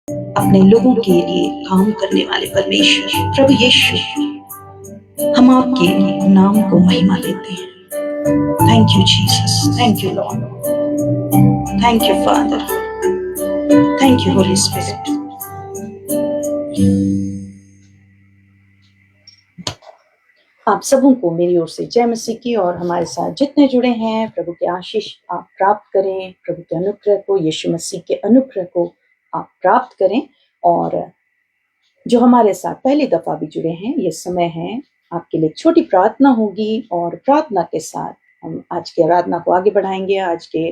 अपने लोगों के लिए काम करने वाले परमेश्वर प्रभु यीशु, हम आपके नाम को महिमा देते हैं। Thank you Jesus, thank you Lord, thank you father, thank you Holi spirit. आप सबों को मेरी ओर से जय मसीह की, और हमारे साथ जितने जुड़े हैं, प्रभु के आशीष आप प्राप्त करें, प्रभु के अनुग्रह को, यीशु मसीह के अनुग्रह को आप प्राप्त करें। और जो हमारे साथ पहली दफा भी जुड़े हैं, ये समय है आपके लिए छोटी प्रार्थना होगी, और प्रार्थना के साथ हम आज की आराधना को आगे बढ़ाएंगे, आज के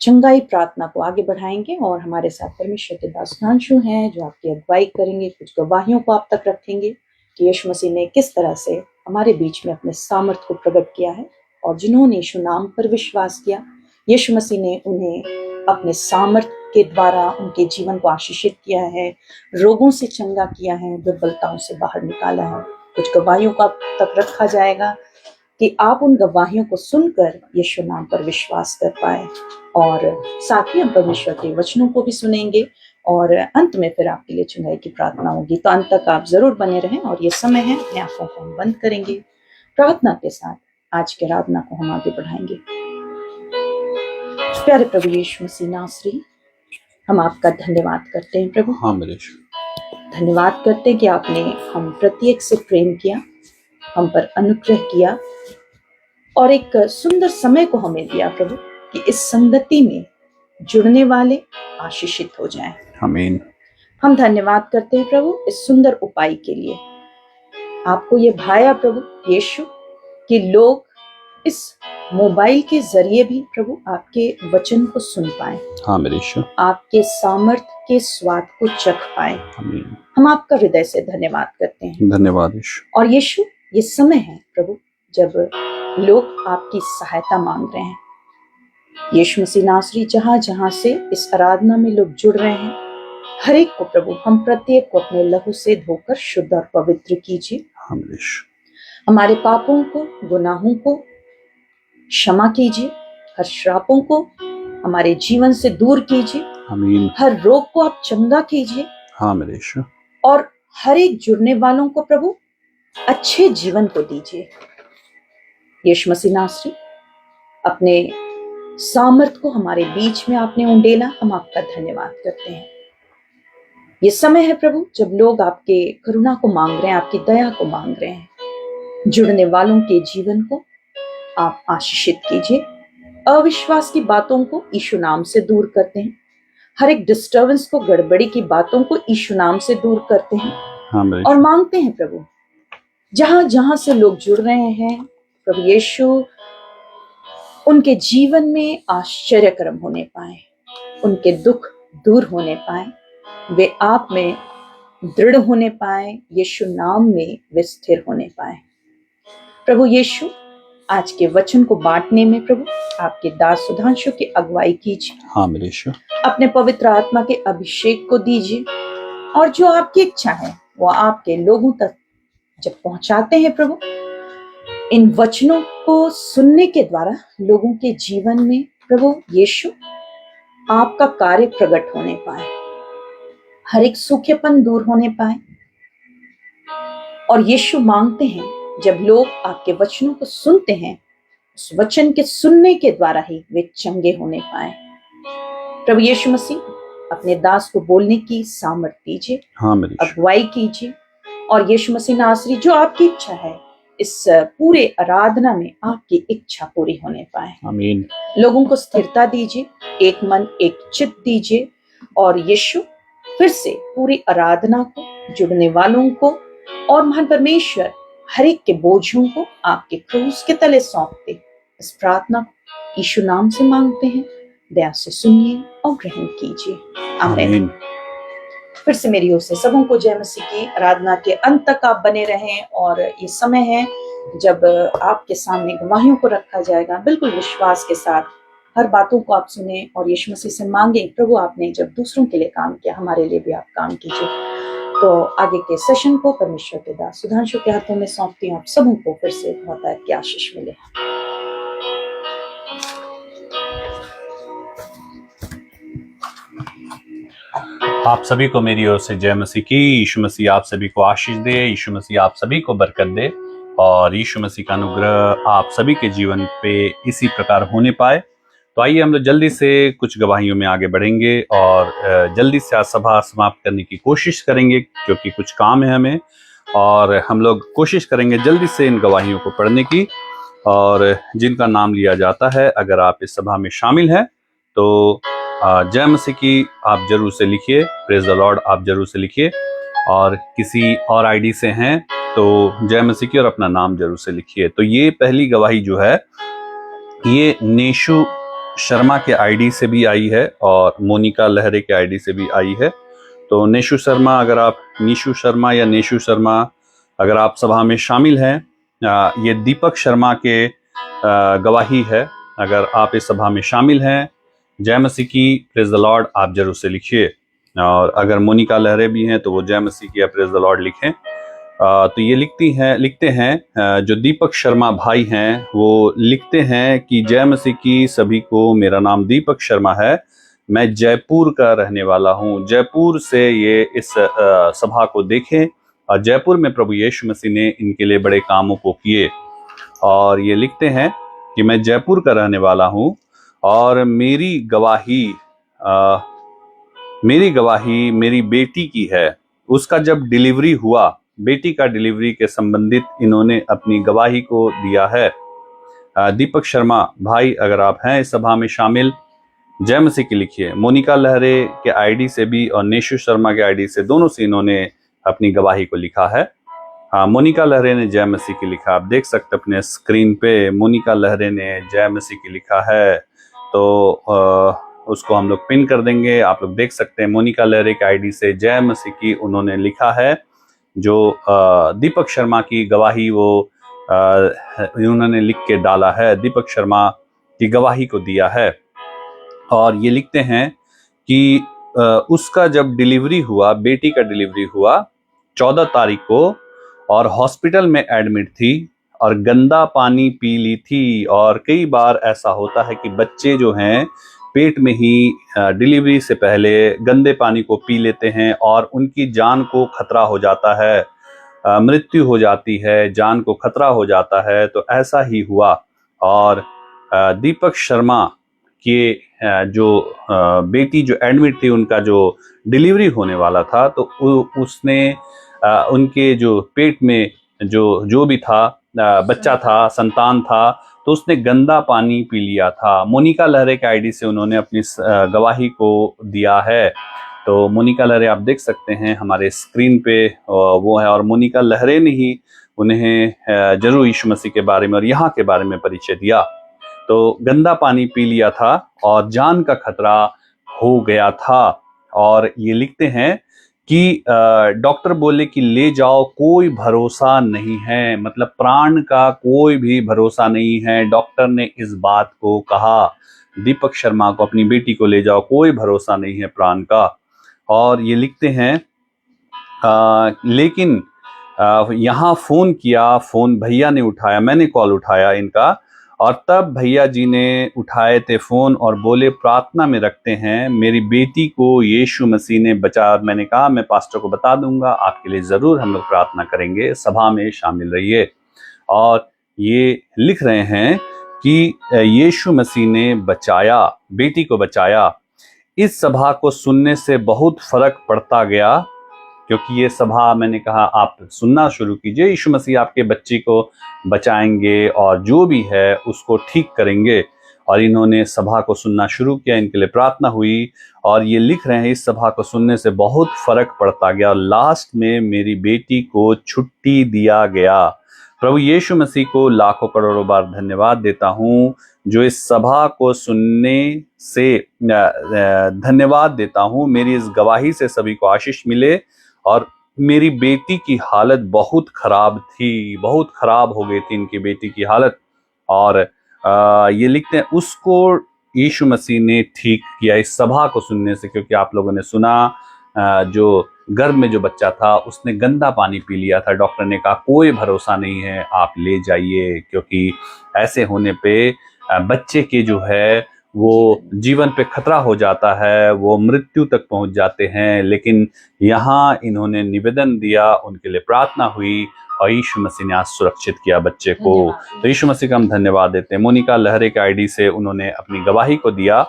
चंगाई प्रार्थना को आगे बढ़ाएंगे। और हमारे साथ परमेश्वर के दास सुधांशु हैं जो आपकी अगुवाई करेंगे, कुछ गवाहियों को आप तक रखेंगे कि यीशु मसीह ने किस तरह से हमारे बीच में अपने सामर्थ को प्रकट किया है, और जिन्होंने यीशु नाम पर विश्वास किया, यीशु मसीह ने उन्हें अपने सामर्थ के द्वारा उनके जीवन को आशीषित किया है, रोगों से चंगा किया है, दुर्बलताओं से बाहर निकाला है। कुछ गवाहियों को आप तक रखा जाएगा कि आप उन गवाहियों को सुनकर यीशु नाम पर विश्वास कर पाए, और साथ ही हम परमेश्वर के वचनों को भी सुनेंगे, और अंत में फिर आपके लिए चुनाई की प्रार्थना होगी। तो अंत तक आप जरूर बने रहें, और ये समय है अपने आंखों को हम बंद करेंगे, प्रार्थना के साथ आज के आराधना को हम आगे बढ़ाएंगे। प्यारे प्रभु यीशु मसीह नासरी, हम आपका धन्यवाद करते हैं प्रभु। हाँ मेरे धन्यवाद करते हैं कि आपने हम प्रत्येक से प्रेम किया, हम पर अनुग्रह किया, और एक सुंदर समय को हमें दिया प्रभु कि इस संगति में जुड़ने वाले आशीषित हो जाएं। आमीन। हम धन्यवाद करते हैं प्रभु इस सुंदर उपाय के लिए। आपको ये भाया प्रभु यीशु कि लोग इस मोबाइल के जरिए भी प्रभु आपके वचन को सुन पाए, हाँ मेरे ईश्वर, आपके सामर्थ के स्वाद को चख पाए। आमीन। हम आपका हृदय से धन्यवाद करते हैं। धन्यवाद यीशु। और यीशु, ये समय है प्रभु जब लोग आपकी सहायता मांग रहे हैं। यीशु मसीह नासरी, जहां जहां से इस आराधना में लोग जुड़ रहे हैं, हर एक को प्रभु हम प्रत्येक को अपने लहू से धोकर शुद्ध और पवित्र कीजिए। हाँ मेरे ईश्वर, हमारे पापों को, गुनाहों को क्षमा कीजिए, हर श्रापों को हमारे जीवन से दूर कीजिए, आमीन। हर रोग को आप चंगा कीजिए, हाँ मेरे ईश्वर, और हर एक जुड़ने वालों को प्रभु अच्छे जीवन को दीजिए। यीशु मसीह नासरी, अपने सामर्थ को हमारे बीच में आपने उंडेला, हम आपका धन्यवाद करते हैं। ये समय है प्रभु जब लोग आपके करुणा को मांग रहे हैं, आपकी दया को मांग रहे हैं। जुड़ने वालों के जीवन को आप आशीषित कीजिए। अविश्वास की बातों को यीशु नाम से दूर करते हैं, हर एक डिस्टर्बेंस को, गड़बड़ी की बातों को यीशु नाम से दूर करते हैं। हाँ मेरे और ईश्वर, मांगते हैं प्रभु जहां जहां से लोग जुड़ रहे हैं प्रभु यीशु, उनके जीवन में आश्चर्य कर्म होने पाए, उनके दुख दूर होने पाए, वे आप में दृढ़ होने पाए, यीशु नाम में वे स्थिर होने पाए। प्रभु यीशु, आज के वचन को बांटने में प्रभु आपके दास सुधांशु की अगुवाई कीजिए। हाँ मेरे ईश्वर, अपने पवित्र आत्मा के अभिषेक को दीजिए, और जो आपकी इच्छा है वो आपके लोगों तक जब पहुंचाते हैं प्रभु, इन वचनों को सुनने के द्वारा लोगों के जीवन में प्रभु यीशु आपका कार्य प्रकट होने पाए, हर एक सूखेपन दूर होने पाए। और यीशु मांगते हैं जब लोग आपके वचनों को सुनते हैं, उस वचन के सुनने के द्वारा ही वे चंगे होने पाए। प्रभु यीशु मसीह, अपने दास को बोलने की सामर्थ्य दीजिए, हाँ मेरे ईश्वर, अगुवाई कीजिए। और यीशु मसीह नासरी, जो आपकी इच्छा है इस पूरे आराधना में आपकी इच्छा पूरी होने पाए। आमीन। लोगों को स्थिरता दीजिए, एक मन एक चित्त दीजिए, और यीशु फिर से पूरी आराधना को, जुड़ने वालों को, और महान परमेश्वर हर एक के बोझों को आपके क्रूस के तले सौंपते, इस प्रार्थना को यीशु नाम से मांगते हैं। दया से सुनिए और ग्रहण कीजिए, आमीन। फिर से मेरी ओर से सबों को जय मसीह की। आराधना के अंत तक आप बने रहें, और ये समय है जब आपके सामने गवाहियों को रखा जाएगा। बिल्कुल विश्वास के साथ हर बातों को आप सुने और यीशु मसीह से मांगे, प्रभु आपने जब दूसरों के लिए काम किया, हमारे लिए भी आप काम कीजिए। तो आगे के सेशन को परमेश्वर के दास सुधांशु के हाथों में सौंपती हूँ। आप सबों को फिर से बहुत की आशीष मिले। आप सभी को मेरी ओर से जय मसीह की। यीशु मसीह आप सभी को आशीष दे, यीशु मसीह आप सभी को बरकत दे और यीशु मसीह का अनुग्रह आप सभी के जीवन पे इसी प्रकार होने पाए। तो आइए हम लोग जल्दी से कुछ गवाहियों में आगे बढ़ेंगे और जल्दी से आज सभा समाप्त करने की कोशिश करेंगे, क्योंकि कुछ काम है हमें और हम लोग कोशिश करेंगे जल्दी से इन गवाहियों को पढ़ने की। और जिनका नाम लिया जाता है, अगर आप इस सभा में शामिल हैं तो जय मसीह की आप जरूर से लिखिए, प्रेज द लॉर्ड आप जरूर से लिखिए। और किसी और आईडी से हैं तो जय मसीह की और अपना नाम जरूर से लिखिए। तो ये पहली गवाही जो है ये नेशु शर्मा के आईडी से भी आई है और मोनिका लहरे के आईडी से भी आई है। तो नेशु शर्मा, अगर आप नीशु शर्मा या नेशु शर्मा अगर आप सभा में शामिल हैं, ये दीपक शर्मा के गवाही है। अगर आप इस सभा में शामिल हैं, जय मसीह की, प्रेज द लॉर्ड आप जरूर से लिखिए। और अगर मोनिका लहरे भी हैं तो वो जय मसीह की या प्रेज द लॉर्ड लिखें। तो ये लिखते हैं जो दीपक शर्मा भाई हैं, वो लिखते हैं कि जय मसीह की सभी को, मेरा नाम दीपक शर्मा है, मैं जयपुर का रहने वाला हूँ। जयपुर से ये इस सभा को देखें और जयपुर में प्रभु यीशु मसीह ने इनके लिए बड़े कामों को किए। और ये लिखते हैं कि मैं जयपुर का रहने वाला हूँ और मेरी गवाही मेरी बेटी की है। उसका जब डिलीवरी हुआ, बेटी का डिलीवरी के संबंधित इन्होंने अपनी गवाही को दिया है। दीपक शर्मा भाई, अगर आप हैं इस सभा में शामिल, जय मसीह की लिखिए। मोनिका लहरे के आईडी से भी और नेशु शर्मा के आईडी से, दोनों से इन्होंने अपनी गवाही को लिखा है। मोनिका लहरे ने जय मसीह की लिखा, आप देख सकते अपने स्क्रीन पे, मोनिका लहरे ने जय मसीह की लिखा है। तो उसको हम लोग पिन कर देंगे, आप लोग देख सकते हैं। मोनिका लहरे के आईडी से जय मसीह की उन्होंने लिखा है। जो दीपक शर्मा की गवाही वो उन्होंने लिख के डाला है, दीपक शर्मा की गवाही को दिया है। और ये लिखते हैं कि उसका जब डिलीवरी हुआ, बेटी का डिलीवरी हुआ 14 तारीख को, और हॉस्पिटल में एडमिट थी और गंदा पानी पी ली थी। और कई बार ऐसा होता है कि बच्चे जो हैं पेट में ही डिलीवरी से पहले गंदे पानी को पी लेते हैं और उनकी जान को खतरा हो जाता है, मृत्यु हो जाती है, जान को खतरा हो जाता है। तो ऐसा ही हुआ। और दीपक शर्मा के जो बेटी जो एडमिट थी, उनका जो डिलीवरी होने वाला था, तो उसने उनके जो पेट में जो भी था, बच्चा था, संतान था, तो उसने गंदा पानी पी लिया था। मोनिका लहरे के आईडी से उन्होंने अपनी गवाही को दिया है। तो मोनिका लहरे आप देख सकते हैं हमारे स्क्रीन पे, वो है। और मोनिका लहरे ने ही उन्हें जरूर यीशु मसीह के बारे में और यहाँ के बारे में परिचय दिया। तो गंदा पानी पी लिया था और जान का खतरा हो गया था। और ये लिखते हैं कि डॉक्टर बोले कि ले जाओ, कोई भरोसा नहीं है, मतलब प्राण का कोई भी भरोसा नहीं है। डॉक्टर ने इस बात को कहा दीपक शर्मा को, अपनी बेटी को ले जाओ, कोई भरोसा नहीं है प्राण का। और ये लिखते हैं लेकिन यहाँ फोन किया, फोन भैया ने उठाया, मैंने कॉल उठाया इनका, और तब भैया जी ने उठाए थे फोन और बोले प्रार्थना में रखते हैं, मेरी बेटी को यीशु मसीह ने बचा। और मैंने कहा मैं पास्टर को बता दूंगा, आपके लिए जरूर हम लोग प्रार्थना करेंगे, सभा में शामिल रहिए। और ये लिख रहे हैं कि यीशु मसीह ने बचाया, बेटी को बचाया। इस सभा को सुनने से बहुत फर्क पड़ता गया, क्योंकि ये सभा, मैंने कहा आप सुनना शुरू कीजिए, यीशु मसीह आपके बच्ची को बचाएंगे और जो भी है उसको ठीक करेंगे। और इन्होंने सभा को सुनना शुरू किया, इनके लिए प्रार्थना हुई। और ये लिख रहे हैं इस सभा को सुनने से बहुत फर्क पड़ता गया और लास्ट में मेरी बेटी को छुट्टी दिया गया। प्रभु यीशु मसीह को लाखों करोड़ों बार धन्यवाद देता हूँ, जो इस सभा को सुनने से धन्यवाद देता हूँ। मेरी इस गवाही से सभी को आशीष मिले। और मेरी बेटी की हालत बहुत खराब थी, बहुत खराब हो गई थी इनकी बेटी की हालत। और ये लिखते हैं उसको यीशु मसीह ने ठीक किया इस सभा को सुनने से, क्योंकि आप लोगों ने सुना जो गर्भ में जो बच्चा था उसने गंदा पानी पी लिया था। डॉक्टर ने कहा कोई भरोसा नहीं है, आप ले जाइए, क्योंकि ऐसे होने पे बच्चे के जो है वो जीवन पे खतरा हो जाता है, वो मृत्यु तक पहुंच जाते हैं, लेकिन यहाँ इन्होंने निवेदन दिया, उनके लिए प्रार्थना हुई और यीशु मसीह ने आज सुरक्षित किया बच्चे को। तो यीशु मसीह का हम धन्यवाद देते हैं। मोनिका लहरे के आईडी से उन्होंने अपनी गवाही को दिया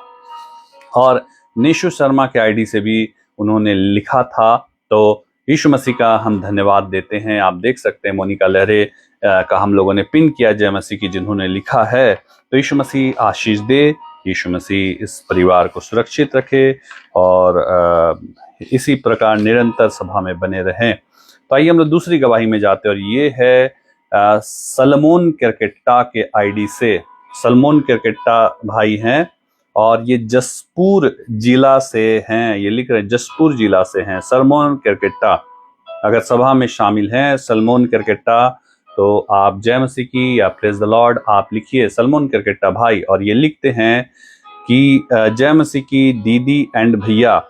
और निशु शर्मा के आईडी से भी उन्होंने लिखा था। तो यीशु मसीह का हम धन्यवाद देते हैं। आप देख सकते हैं मोनिका लहरे का हम लोगों ने पिन किया जय मसीह की, जिन्होंने लिखा है। तो यीशु मसीह आशीष दे, यीशु मसीह इस परिवार को सुरक्षित रखे और इसी प्रकार निरंतर सभा में बने रहें। तो आइए हम लोग दूसरी गवाही में जाते हैं और ये है सलमोन केरकेट्टा के आईडी से। सलमोन केरकेट्टा भाई हैं और ये जसपुर जिला से हैं। ये लिख रहे हैं जसपुर जिला से हैं सलमोन केरकेट्टा। अगर सभा में शामिल हैं सलमोन केरकेट्टा तो आप जय मसीह की या प्रेज द लॉर्ड आप लिखिए सलमोन केरकेट्टा भाई। और ये लिखते हैं कि जय मसीह की दीदी एंड भैया,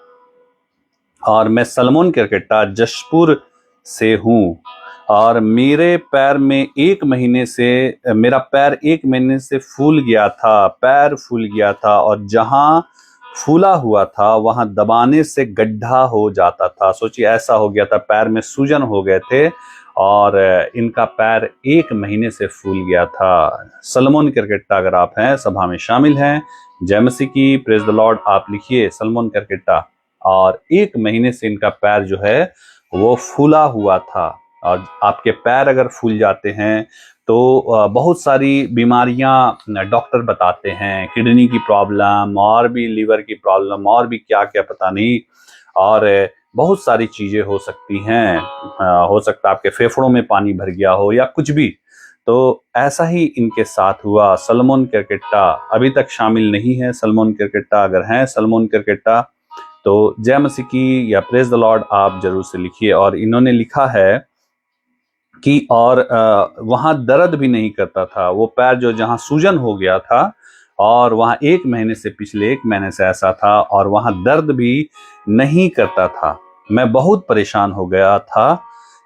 और मैं सलमोन केरकेट्टा जशपुर से हूँ और मेरे पैर में मेरा पैर 1 महीने से फूल गया था, पैर फूल गया था और जहाँ फूला हुआ था वहां दबाने से गड्ढा हो जाता था। सोचिए ऐसा हो गया था, पैर में सूजन हो गए थे और इनका पैर 1 महीने से फूल गया था। सलमोन केरकेट्टा अगर आप हैं सभा में शामिल हैं, जय मसीह की प्रेज द लॉर्ड आप लिखिए सलमोन केरकेट्टा। और 1 महीने से इनका पैर जो है वो फूला हुआ था। और आपके पैर अगर फूल जाते हैं तो बहुत सारी बीमारियां डॉक्टर बताते हैं, किडनी की प्रॉब्लम और भी लिवर की प्रॉब्लम और भी क्या क्या पता नहीं, और बहुत सारी चीजें हो सकती हैं। हो सकता है आपके फेफड़ों में पानी भर गया हो या कुछ भी। तो ऐसा ही इनके साथ हुआ। सलमोन केरकेट्टा अभी तक शामिल नहीं है। सलमोन केरकेट्टा अगर हैं सलमोन केरकेट्टा तो जय मसीह की या प्रेज द लॉर्ड आप जरूर से लिखिए। और इन्होंने लिखा है कि और वहां दर्द भी नहीं करता था, वो पैर जो जहां सूजन हो गया था और वहां 1 महीने से पिछले 1 महीने से ऐसा था और वहां दर्द भी नहीं करता था। मैं बहुत परेशान हो गया था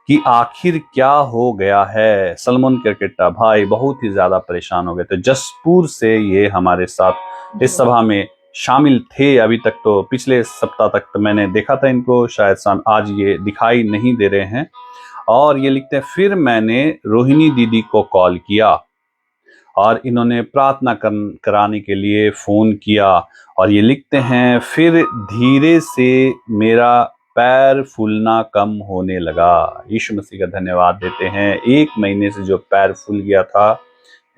कि आखिर क्या हो गया है। सलमोन केरकेट्टा भाई बहुत ही ज्यादा परेशान हो गए थे। जसपुर से ये हमारे साथ इस सभा में शामिल थे। अभी तक तो पिछले सप्ताह तक तो मैंने देखा था इनको, शायद आज ये दिखाई नहीं दे रहे हैं। और ये लिखते हैं फिर मैंने रोहिणी दीदी को कॉल किया और इन्होंने प्रार्थना कराने के लिए फोन किया। और ये लिखते हैं फिर धीरे से मेरा पैर फूलना कम होने लगा। यीशु मसीह का धन्यवाद देते हैं। 1 महीने से जो पैर फूल गया था,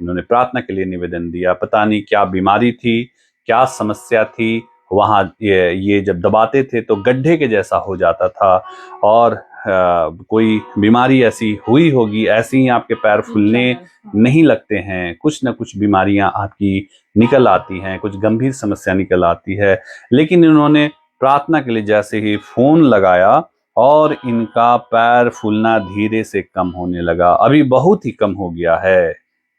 इन्होंने प्रार्थना के लिए निवेदन दिया। पता नहीं क्या बीमारी थी, क्या समस्या थी। वहां ये जब दबाते थे तो गड्ढे के जैसा हो जाता था और कोई बीमारी ऐसी हुई होगी, ऐसे ही आपके पैर फूलने नहीं लगते हैं। कुछ ना कुछ बीमारियां आपकी निकल आती हैं, कुछ गंभीर समस्या निकल आती है। लेकिन इन्होंने प्रार्थना के लिए जैसे ही फोन लगाया और इनका पैर फूलना धीरे से कम होने लगा। अभी बहुत ही कम हो गया है।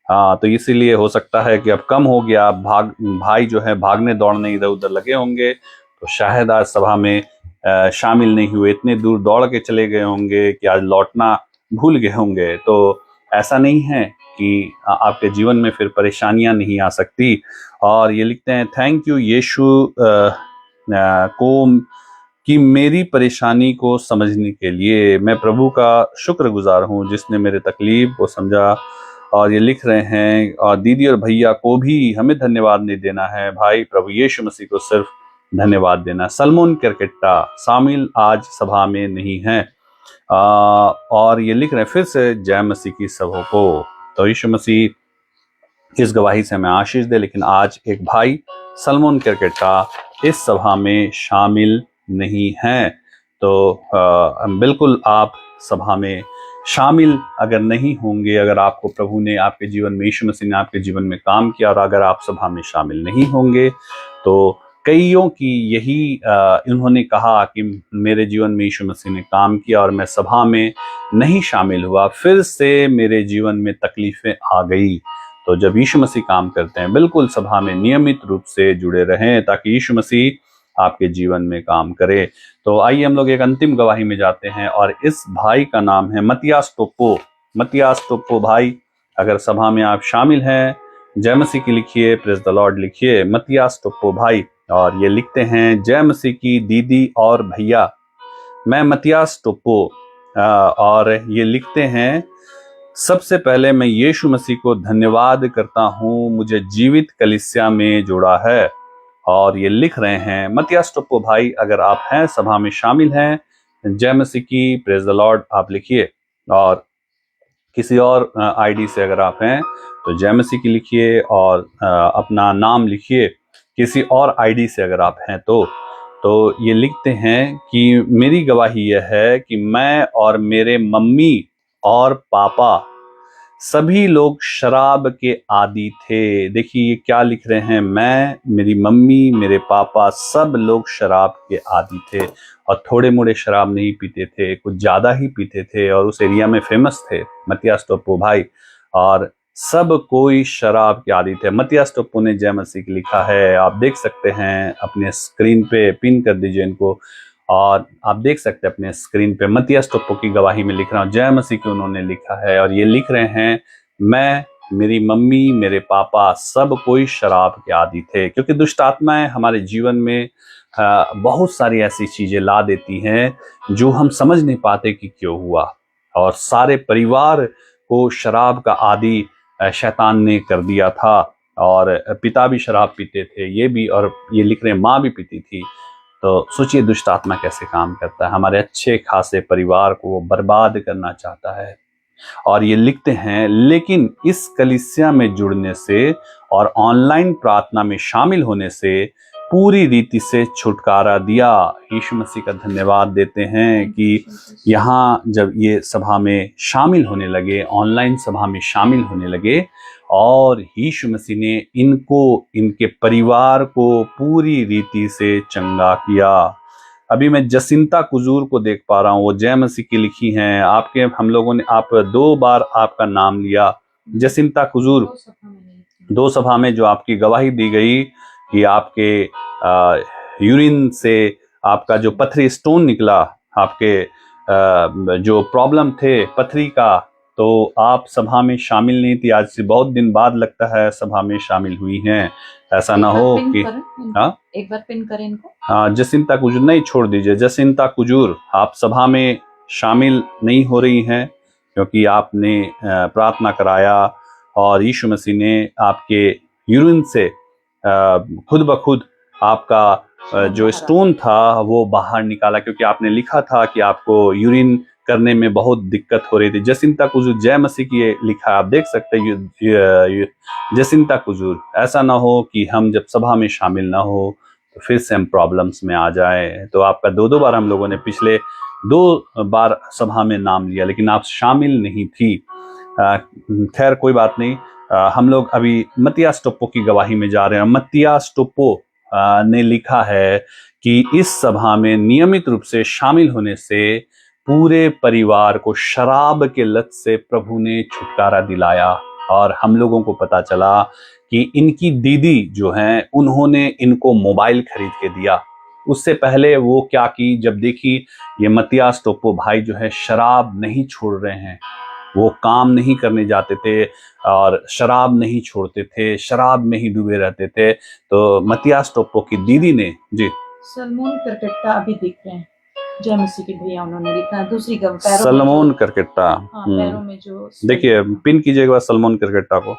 हाँ, तो इसीलिए हो सकता है कि अब कम हो गया। भाई जो है भागने दौड़ने इधर उधर लगे होंगे, तो शायद आज सभा में शामिल नहीं हुए, इतने दूर दौड़ के चले गए होंगे कि आज लौटना भूल गए होंगे। तो ऐसा नहीं है कि आपके जीवन में फिर परेशानियां नहीं आ सकती। और ये लिखते हैं थैंक यू यीशु को कि मेरी परेशानी को समझने के लिए। मैं प्रभु का शुक्रगुजार हूँ जिसने मेरे तकलीफ को समझा। और ये लिख रहे हैं और दीदी और भैया को भी हमें धन्यवाद नहीं देना है, भाई प्रभु यीशु मसीह को सिर्फ धन्यवाद देना। सलमोन केरकेट्टा शामिल आज सभा में नहीं है। और ये लिख रहे हैं फिर से जय मसीह की सभा को। तो यीशु मसीह इस गवाही से हमें आशीष दे। लेकिन आज एक भाई सलमोन केरकेट्टा इस सभा में शामिल नहीं हैं। तो बिल्कुल आप सभा में शामिल अगर नहीं होंगे, अगर आपको प्रभु ने आपके जीवन में, यीशु मसीह ने आपके जीवन में काम किया और अगर आप सभा में शामिल नहीं होंगे, तो कईयों की यही इन्होंने कहा कि मेरे जीवन में यीशु मसीह ने काम किया और मैं सभा में नहीं शामिल हुआ, फिर से मेरे जीवन में तकलीफें आ गई। तो जब यीशु मसीह काम करते हैं, बिल्कुल सभा में नियमित रूप से जुड़े रहें ताकि यीशु मसीह आपके जीवन में काम करे। तो आइए हम लोग एक अंतिम गवाही में जाते हैं और इस भाई का नाम है मतियास टोप्पो। मतियास टोप्पो भाई, अगर सभा में आप शामिल हैं जय मसीह की लिखिए, प्रेज द लॉर्ड लिखिए, मतियास टोप्पो भाई। और ये लिखते हैं, जय मसीह की दीदी और भैया, मैं मतियास टोप्पो। और ये लिखते हैं, सबसे पहले मैं यीशु मसीह को धन्यवाद करता हूँ, मुझे जीवित कलीसिया में जोड़ा है। और ये लिख रहे हैं, मतियास टोप्पो भाई, अगर आप हैं सभा में शामिल हैं, जय मसीह की, प्रेज द लॉर्ड आप लिखिए। और किसी और आईडी से अगर आप हैं तो जय मसीह की लिखिए और अपना नाम लिखिए। किसी और आईडी से अगर आप हैं तो ये लिखते हैं कि मेरी गवाही यह है कि मैं और मेरे मम्मी और पापा सभी लोग शराब के आदी थे। देखिए ये क्या लिख रहे हैं, मैं, मेरी मम्मी, मेरे पापा सब लोग शराब के आदी थे। और थोड़े मोड़े शराब नहीं पीते थे, कुछ ज्यादा ही पीते थे और उस एरिया में फेमस थे मतियास टोप्पो भाई। और सब कोई शराब के आदी थे। मतियास टोप्पो ने जय मसीह की लिखा है, आप देख सकते हैं अपने स्क्रीन पे, पिन कर दीजिए इनको और आप देख सकते हैं अपने स्क्रीन पे। मतियास टोप्पो की गवाही में लिख रहा हूँ, जय मसीह की उन्होंने लिखा है। और ये लिख रहे हैं, मैं, मेरी मम्मी, मेरे पापा सब कोई शराब के आदी थे। क्योंकि दुष्ट आत्माएं हमारे जीवन में बहुत सारी ऐसी चीजें ला देती हैं जो हम समझ नहीं पाते कि क्यों हुआ। और सारे परिवार को शराब का आदी शैतान ने कर दिया था। और पिता भी शराब पीते थे, ये भी, और ये लिख रहे हैं माँ भी पीती थी। तो सोचिए दुष्ट आत्मा कैसे काम करता है, हमारे अच्छे खासे परिवार को वो बर्बाद करना चाहता है। और ये लिखते हैं, लेकिन इस कलीसिया में जुड़ने से और ऑनलाइन प्रार्थना में शामिल होने से पूरी रीति से छुटकारा दिया। यीशु मसीह का धन्यवाद देते हैं कि यहाँ जब ये सभा में शामिल होने लगे, ऑनलाइन सभा में शामिल होने लगे, और यीशु मसीह ने इनको, इनके परिवार को पूरी रीति से चंगा किया। अभी मैं जसिंता कुजूर को देख पा रहा हूँ, वो जय मसीह की लिखी हैं। आपके, हम लोगों ने, आप 2 बार आपका नाम लिया, जसिंता कुजूर। 2 सभा में जो आपकी गवाही दी गई कि आपके यूरिन से आपका जो पथरी स्टोन निकला, आपके जो प्रॉब्लम थे पथरी का, तो आप सभा में शामिल नहीं थी। आज से बहुत दिन बाद लगता है सभा में शामिल हुई हैं। ऐसा ना हो कि, हाँ, एक बार पिन करें इनको। हाँ, जसिंता कुजूर नहीं, छोड़ दीजिए। जसिंता कुजूर, आप सभा में शामिल नहीं हो रही हैं क्योंकि आपने प्रार्थना कराया और यीशु मसीह ने आपके यूरिन से खुद ब खुद आपका जो स्टोन था वो बाहर निकाला, क्योंकि आपने लिखा था कि आपको यूरिन करने में बहुत दिक्कत हो रही थी। जसिंता कुजूर, जय मसीह की लिखा है, आप देख सकते हैं जसिंता कुजूर। ऐसा ना हो कि हम जब सभा में शामिल ना हो तो फिर से हम प्रॉब्लम्स में आ जाए। तो आपका 2 बार हम लोगों ने पिछले 2 बार सभा में नाम लिया, लेकिन आप शामिल नहीं थी। खैर कोई बात नहीं। हम लोग अभी मतियास टोप्पो की गवाही में जा रहे हैं। मतियास टोप्पो ने लिखा है कि इस सभा में नियमित रूप से शामिल होने से पूरे परिवार को शराब के लत से प्रभु ने छुटकारा दिलाया। और हम लोगों को पता चला कि इनकी दीदी जो हैं, उन्होंने इनको मोबाइल खरीद के दिया। उससे पहले वो क्या की, जब देखी ये मतियास टोप्पो भाई जो है शराब नहीं छोड़ रहे हैं, वो काम नहीं करने जाते थे और शराब नहीं छोड़ते थे, शराब में ही डूबे रहते थे, तो मतियास टोप्पो की दीदी ने, जी, सलमोन करकट्टा अभी दिख रहे हैं, जय मसीह की भैया उन्होंने लिखा है। दूसरी पैरों सलमोन करकट्टा, पैरों में जो, देखिए पिन कीजिएगा सलमोन करकट्टा को।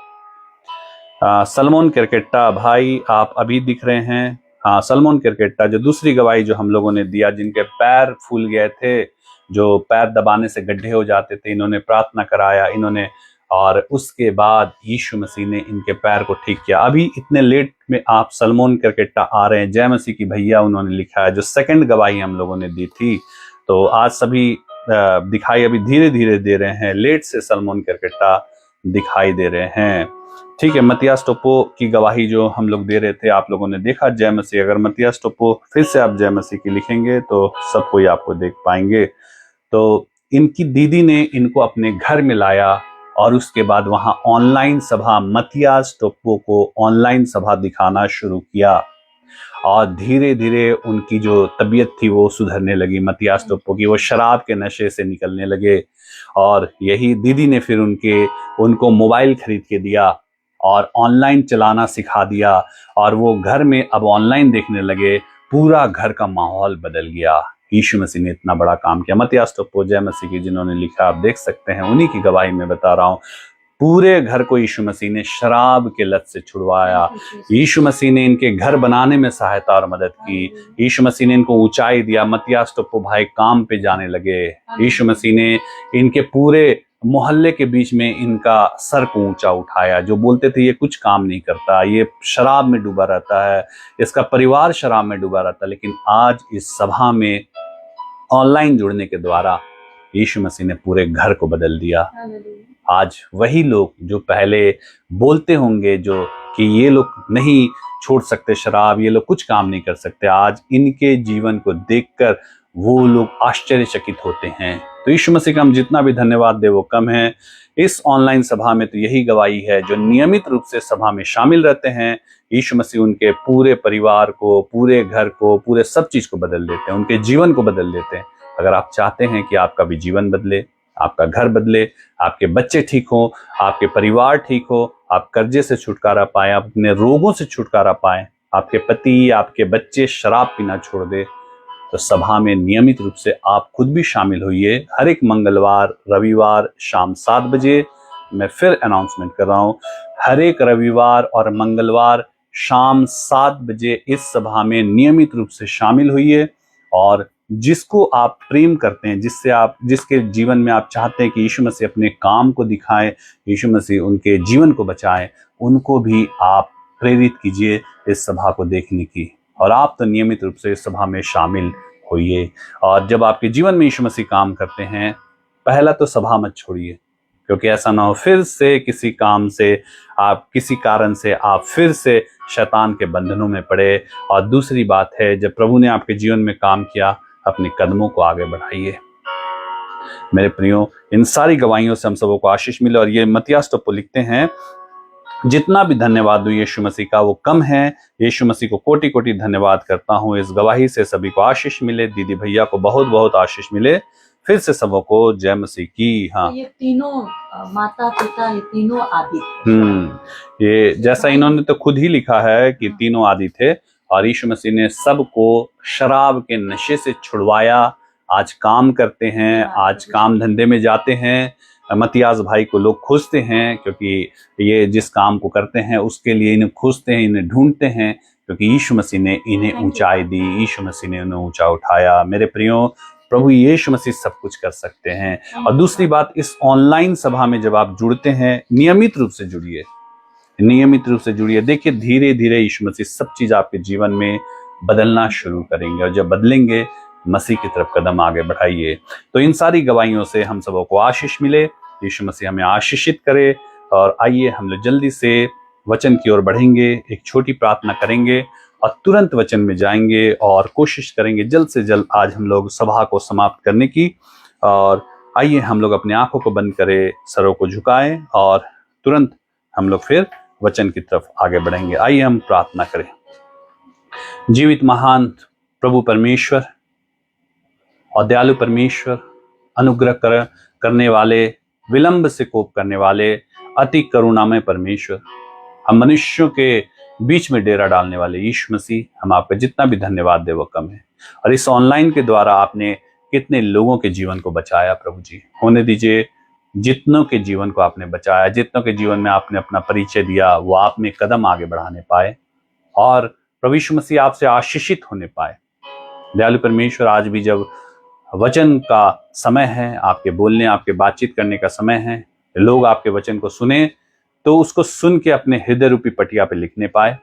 सलमोन करकट्टा भाई आप अभी दिख रहे हैं। हाँ, सलमोन करकट्टा, जो दूसरी गवाही जो हम लोगों ने दिया, जिनके पैर फूल गए थे, जो पैर दबाने से गड्ढे हो जाते थे, इन्होंने प्रार्थना कराया इन्होंने, और उसके बाद यीशु मसीह ने इनके पैर को ठीक किया। अभी इतने लेट में आप सलमोन करकट्टा आ रहे हैं, जय मसीह की भैया उन्होंने लिखा है, जो सेकंड गवाही हम लोगों ने दी थी। तो आज सभी दिखाई अभी धीरे धीरे दे रहे हैं, लेट से सलमोन करकट्टा दिखाई दे रहे हैं। ठीक है, मतियास टोप्पो की गवाही जो हम लोग दे रहे थे, आप लोगों ने देखा जय मसीह। अगर मतियास टोप्पो फिर से आप जय मसीह की लिखेंगे तो सब कोई आपको देख पाएंगे। तो इनकी दीदी ने इनको अपने घर में लाया और उसके बाद वहां ऑनलाइन सभा, मतियास टोप्पो को ऑनलाइन सभा दिखाना शुरू किया और धीरे धीरे उनकी जो तबीयत थी वो सुधरने लगी। मतियास टोप्पो की, वो शराब के नशे से निकलने लगे और यही दीदी ने फिर उनको मोबाइल खरीद के दिया और ऑनलाइन चलाना सिखा दिया और वो घर में अब ऑनलाइन देखने लगे। पूरा घर का माहौल बदल गया। यीशु मसीह ने इतना बड़ा काम किया। मत्ती जय मसीह की जिन्होंने लिखा, आप देख सकते हैं, उन्हीं की गवाही में बता रहा हूँ। पूरे घर को यीशु मसीह ने शराब के लत से छुड़वाया। यीशु मसीह ने इनके घर बनाने में सहायता और मदद की। यीशु मसीह ने इनको ऊंचाई दिया। मत्ती भाई काम पे जाने लगे। यीशु मसीह ने इनके पूरे मोहल्ले के बीच में इनका सर को ऊंचा उठाया। जो बोलते थे ये कुछ काम नहीं करता, ये शराब में डूबा रहता है, इसका परिवार शराब में डूबा रहता है, लेकिन आज इस सभा में ऑनलाइन जुड़ने के द्वारा यीशु मसीह ने पूरे घर को बदल दिया। आज वही लोग जो पहले बोलते होंगे जो कि ये लोग नहीं छोड़ सकते शराब, ये लोग कुछ काम नहीं कर सकते, आज इनके जीवन को देखकर वो लोग आश्चर्यचकित होते हैं। तो यीशु मसीह का हम जितना भी धन्यवाद दे वो कम है। इस ऑनलाइन सभा में तो यही गवाही है, जो नियमित रूप से सभा में शामिल रहते हैं, यीशु मसीह उनके पूरे परिवार को, पूरे घर को, पूरे सब चीज को बदल देते हैं, उनके जीवन को बदल देते हैं। अगर आप चाहते हैं कि आपका भी जीवन बदले, आपका घर बदले, आपके बच्चे ठीक हो, आपके परिवार ठीक हो, आप कर्जे से छुटकारा पाए, आप अपने रोगों से छुटकारा पाए, आपके पति, आपके बच्चे शराब पीना छोड़ दे, तो सभा में नियमित रूप से आप खुद भी शामिल होइए। हर एक मंगलवार, रविवार शाम 7 बजे, मैं फिर अनाउंसमेंट कर रहा हूँ, हर एक रविवार और मंगलवार शाम 7 बजे इस सभा में नियमित रूप से शामिल होइए। और जिसको आप प्रेम करते हैं, जिसके जीवन में आप चाहते हैं कि यीशु मसीह अपने काम को दिखाए, यीशु मसीह उनके जीवन को बचाए, उनको भी आप प्रेरित कीजिए इस सभा को देखने की। और आप तो नियमित रूप से इस सभा में शामिल होइए। और जब आपके जीवन में यीशु मसीह काम करते हैं, पहला तो सभा मत छोड़िए, क्योंकि ऐसा ना हो फिर से किसी काम से आप, किसी कारण से आप फिर से शैतान के बंधनों में पड़े। और दूसरी बात है, जब प्रभु ने आपके जीवन में काम किया, अपने कदमों को आगे बढ़ाइए। मेरे प्रियो, इन सारी गवाहियों से हम सबों को आशीष मिले। और ये मत्ती लिखते हैं, जितना भी धन्यवाद दूं यीशु मसीह का वो कम है। यीशु मसीह को कोटि कोटि धन्यवाद करता हूं। इस गवाही से सभी को आशीष मिले, दीदी भैया को बहुत बहुत आशीष मिले। फिर से सबों को जय मसीह की। हाँ, ये तीनों माता पिता, ये तीनों आदि, ये जैसा इन्होंने तो खुद ही लिखा है कि तीनों आदि थे, और यीशु मसीह ने सबको शराब के नशे से छुड़वाया। आज काम करते हैं, आज काम धंधे में जाते हैं। मत्तियास भाई को लोग खोजते हैं, क्योंकि ये जिस काम को करते हैं उसके लिए इन्हें खोजते हैं, इन्हें ढूंढते हैं, क्योंकि यीशु मसीह ने इन्हें ऊंचाई दी, यीशु मसीह ने उन्हें ऊंचा उठाया। मेरे प्रियो, प्रभु यीशु मसीह सब कुछ कर सकते हैं। और दूसरी बात, इस ऑनलाइन सभा में जब आप जुड़ते हैं, नियमित रूप से जुड़िए, नियमित रूप से जुड़िए। देखिए, धीरे धीरे यीशु मसीह सब चीज आपके जीवन में बदलना शुरू करेंगे, और जब बदलेंगे, मसीह की तरफ कदम आगे बढ़ाइए। तो इन सारी गवाहियों से हम सबों को आशीष मिले, यीशु मसीह हमें आशीषित करे। और आइए हम लोग जल्दी से वचन की ओर बढ़ेंगे, एक छोटी प्रार्थना करेंगे और तुरंत वचन में जाएंगे, और कोशिश करेंगे जल्द से जल्द आज हम लोग सभा को समाप्त करने की। और आइए हम लोग अपनी आंखों को बंद करें, सरों को झुकाएं, और तुरंत हम लोग फिर वचन की तरफ आगे बढ़ेंगे। आइए हम प्रार्थना करें। जीवित महान प्रभु परमेश्वर और दयालु परमेश्वर, अनुग्रह करने वाले, विलंब से कोप करने वाले, अति करुणामय परमेश्वर, हम मनुष्यों के बीच में डेरा डालने वाले यीशु मसीह, हम आपका जितना भी धन्यवाद दे वो कम है। और इस ऑनलाइन के द्वारा आपने कितने लोगों के जीवन को बचाया प्रभु जी। होने दीजिए, जितनों के जीवन को आपने बचाया, जितनों के जीवन में आपने अपना परिचय दिया, वो आप में कदम आगे बढ़ाने पाए, और प्रभु यीशु मसीह आपसे आशीषित होने पाए। दयालु परमेश्वर, आज भी जब वचन का समय है, आपके बोलने, आपके बातचीत करने का समय है, लोग आपके वचन को सुने तो उसको सुन के अपने हृदय रूपी पटिया पे लिखने पाए,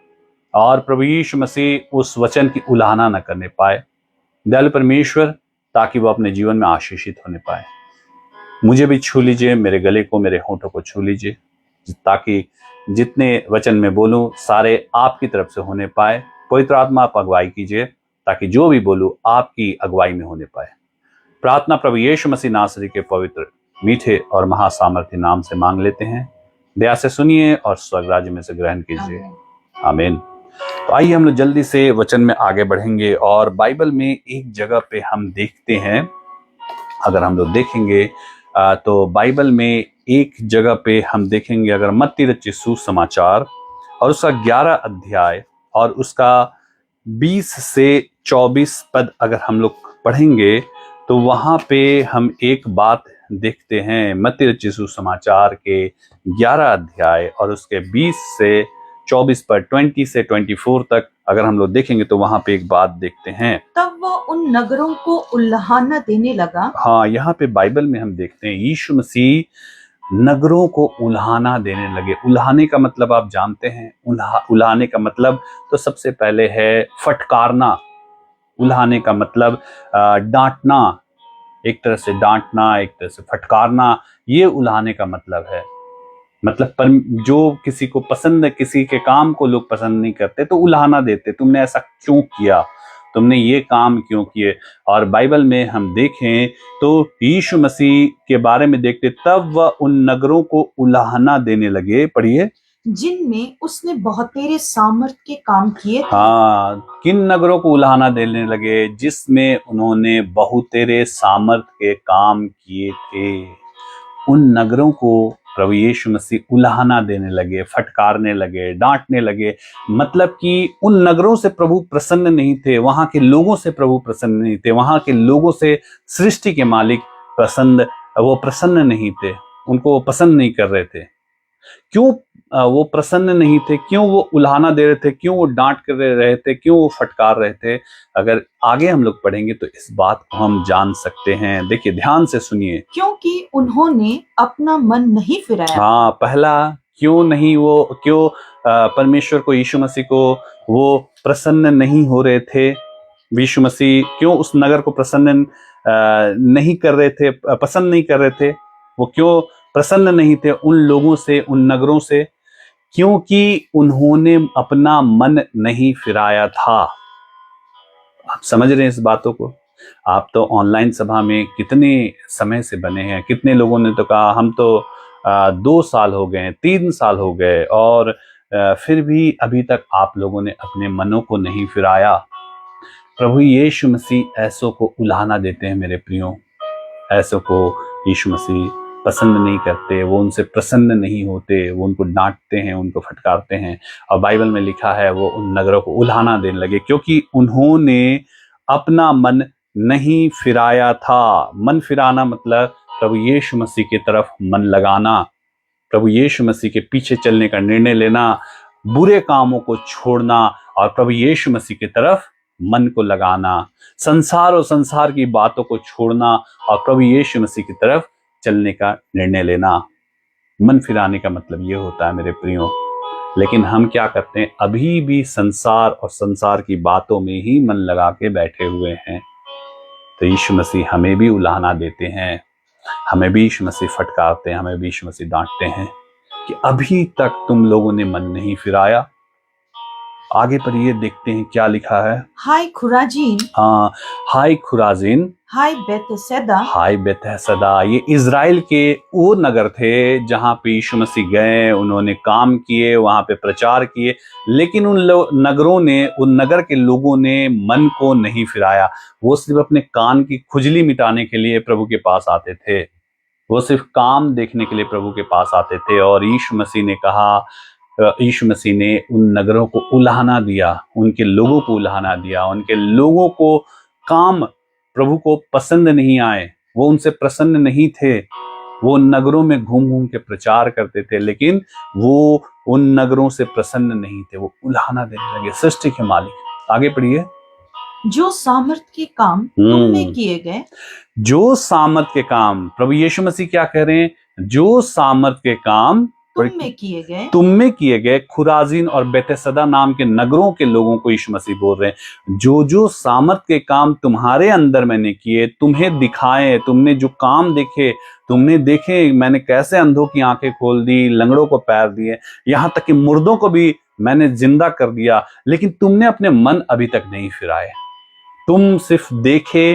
और प्रभु यीशु मसीह उस वचन की उलाहना न करने पाए। दयालु परमेश्वर, ताकि वो अपने जीवन में आशीषित होने पाए। मुझे भी छू लीजिए, मेरे गले को, मेरे होठों को छू लीजिए, ताकि जितने वचन में बोलूं सारे आपकी तरफ से होने पाए। पवित्र आत्मा, आप अगुवाई कीजिए, ताकि जो भी बोलूं आपकी अगुवाई में होने पाए। प्रार्थना प्रभु यीशु मसीह नासरी के पवित्र, मीठे और महासामर्थ्य नाम से मांग लेते हैं। दया से सुनिए और स्वर्ग राज्य में से ग्रहण कीजिए। आमीन। तो आइए हम लोग जल्दी से वचन में आगे बढ़ेंगे। और बाइबल में एक जगह पे हम देखते हैं, अगर हम लोग देखेंगे तो बाइबल में एक जगह पे हम देखेंगे, अगर मत्ती रचित सुसमाचार और उसका 11 अध्याय और उसका 20 से 24 पद अगर हम लोग पढ़ेंगे तो वहां पे हम एक बात देखते हैं। मत्ती रचित सुसमाचार के 11 अध्याय और उसके 20 से 24 पद 20 से 24 तक अगर हम लोग देखेंगे तो वहां पे एक बात देखते हैं। तब वह उन नगरों को उल्हाना देने लगा। हाँ, यहाँ पे बाइबल में हम देखते हैं यीशु मसीह नगरों को उल्हाना देने लगे। उल्हाने का मतलब आप जानते हैं, उल्हाने का मतलब तो सबसे पहले है फटकारना। उल्हाने का मतलब डांटना, एक तरह से डांटना, एक तरह से फटकारना, ये उल्हाने का मतलब है। मतलब पर जो किसी को पसंद है, किसी के काम को लोग पसंद नहीं करते तो उल्हाना देते, तुमने ऐसा क्यों किया, तुमने ये काम क्यों किए। और बाइबल में हम देखें तो यीशु मसीह के बारे में देखते, तब वह उन नगरों को उल्हाना देने लगे। पढ़िए, जिनमें उसने बहुतेरे सामर्थ के काम किए थे। हाँ, किन नगरों को उल्हाना देने लगे? जिसमें उन्होंने बहुतेरे सामर्थ के काम किए थे, उन नगरों को प्रभु यीशु मसीह उल्हाना देने लगे, फटकारने लगे, डांटने लगे। मतलब कि उन नगरों से प्रभु प्रसन्न नहीं थे, वहां के लोगों से प्रभु प्रसन्न नहीं थे, वहां के लोगों से सृष्टि के मालिक वो प्रसन्न नहीं थे, उनको वो पसंद नहीं कर रहे थे। क्यों वो प्रसन्न नहीं थे? क्यों वो उल्हाना दे रहे थे? क्यों वो डांट कर रहे थे? क्यों वो फटकार रहे थे? अगर आगे हम लोग पढ़ेंगे तो इस बात को हम जान सकते हैं। देखिए, ध्यान से सुनिए। क्योंकि उन्होंने अपना मन नहीं फिराया। हाँ, पहला क्यों परमेश्वर को, यीशु मसीह को वो प्रसन्न नहीं हो रहे थे? यीशु मसीह क्यों उस नगर को नहीं कर रहे थे, पसंद नहीं कर रहे थे? वो क्यों प्रसन्न नहीं थे उन लोगों से, उन नगरों से? क्योंकि उन्होंने अपना मन नहीं फिराया था। आप समझ रहे हैं इस बातों को? आप तो ऑनलाइन सभा में कितने समय से बने हैं, कितने लोगों ने तो कहा हम तो 2 साल हो गए, 3 साल हो गए और फिर भी अभी तक आप लोगों ने अपने मनों को नहीं फिराया। प्रभु यीशु मसीह ऐसों को उल्हाना देते हैं मेरे प्रियो। ऐसों को यीशु मसीह पसंद नहीं करते, वो उनसे प्रसन्न नहीं होते, वो उनको डांटते हैं, उनको फटकारते हैं। और बाइबल में लिखा है वो उन नगरों को उल्हाना देने लगे क्योंकि उन्होंने अपना मन नहीं फिराया था। मन फिराना मतलब प्रभु यीशु मसीह की तरफ मन लगाना, प्रभु यीशु मसीह के पीछे चलने का निर्णय लेना, बुरे कामों को छोड़ना और प्रभु यीशु मसीह की तरफ मन को लगाना, संसार और संसार की बातों को छोड़ना और प्रभु यीशु मसीह की तरफ चलने का निर्णय लेना। मन फिराने का मतलब ये होता है मेरे प्रियो। लेकिन हम क्या करते हैं? अभी भी संसार और संसार की बातों में ही मन लगा के बैठे हुए हैं। तो यीशु मसीह हमें भी उल्हाना देते हैं, हमें भी यीशु मसीह फटकारते हैं, हमें भी यीशु मसीह डांटते हैं कि अभी तक तुम लोगों ने मन नहीं फिराया। आगे पर ये देखते हैं क्या लिखा है। हाय खुराजीन, हाय खुराजीन, हाय बेतसैदा, हाय बेतहसदा। ये इजराइल के वो नगर थे जहां पे यीशु मसीह गए, उन्होंने काम किए, वहां पे प्रचार किए, लेकिन उन नगरों ने, उन नगर के लोगों ने मन को नहीं फिराया। वो सिर्फ अपने कान की खुजली मिटाने के लिए प्रभु के पास आते थे, वो सिर्फ काम देखने के लिए प्रभु के पास आते थे। और यीशु मसीह ने कहा, यीशु मसीह ने उन नगरों को उल्हाना दिया, उनके लोगों को उल्हाना दिया। उनके लोगों को काम प्रभु को पसंद नहीं आए, वो उनसे प्रसन्न नहीं थे। वो नगरों में घूम घूम के प्रचार करते थे, लेकिन वो उन नगरों से प्रसन्न नहीं थे, वो उल्हाना देने लगे। सृष्टि के मालिक, आगे पढ़िए। जो सामर्थ के काम तुम में किए गए, जो सामर्थ के काम, प्रभु यीशु मसीह क्या कह रहे हैं? जो सामर्थ के काम तुम में किए गए। खुराजीन और बेतसदा नाम के नगरों के लोगों को यीशु मसीह बोल रहे हैं, जो सामर्थ के काम तुम्हारे अंदर मैंने किए, तुम्हें दिखाए, तुमने जो काम देखे, तुमने देखे मैंने कैसे अंधों की आंखें खोल दी, लंगड़ों को पैर दिए, यहां तक कि मुर्दों को भी मैंने जिंदा कर दिया, लेकिन तुमने अपने मन अभी तक नहीं फिराए। तुम सिर्फ देखे,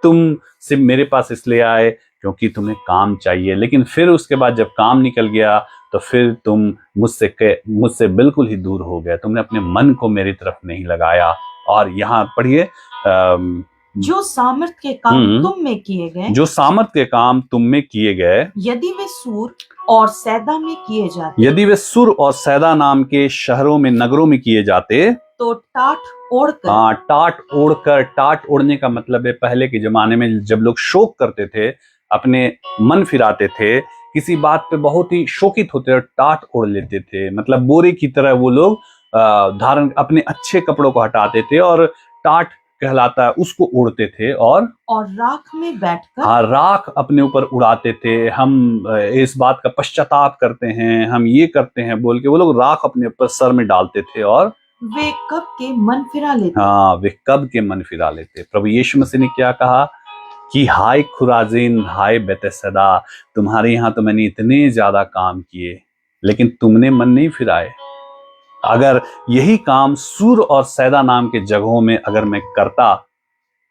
तुम सिर्फ मेरे पास इसलिए आए क्योंकि तुम्हें काम चाहिए, लेकिन फिर उसके बाद जब काम निकल गया तो फिर तुम मुझसे बिल्कुल ही दूर हो गए। तुमने अपने मन को मेरी तरफ नहीं लगाया। और यहाँ पढ़िए जो सामर्थ के काम हम्म। तुम में किए गए, जो सामर्थ के काम तुम में किए गए, यदि वे सूर और सैदा में किए जाते, यदि वे सुर और सैदा नाम के शहरों में, नगरों में किए जाते, तो टाट ओढ़कर, हाँ, टाट ओढ़कर। टाट ओढ़ने का मतलब है पहले के जमाने में जब लोग शोक करते थे, अपने मन फिराते थे, किसी बात पे बहुत ही शोकित होते और टाट ओढ़ लेते थे। मतलब बोरे की तरह वो लोग धारण, अपने अच्छे कपड़ों को हटाते थे और टाट कहलाता है उसको ओढ़ते थे, और राख में बैठकर, हाँ, राख अपने ऊपर उड़ाते थे। हम इस बात का पश्चाताप करते हैं, हम ये करते हैं बोल के वो लोग राख अपने ऊपर सर में डालते थे, और वे कब के मन फिरा लेते। हाँ, वे कब के मन फिरा लेते। प्रभु यीशु मसीह ने क्या कहा कि हाय खुराजिन, हाय बेतसदा, तुम्हारे यहाँ तो मैंने इतने ज्यादा काम किए लेकिन तुमने मन नहीं फिराए। अगर यही काम सूर और सैदा नाम के जगहों में अगर मैं करता,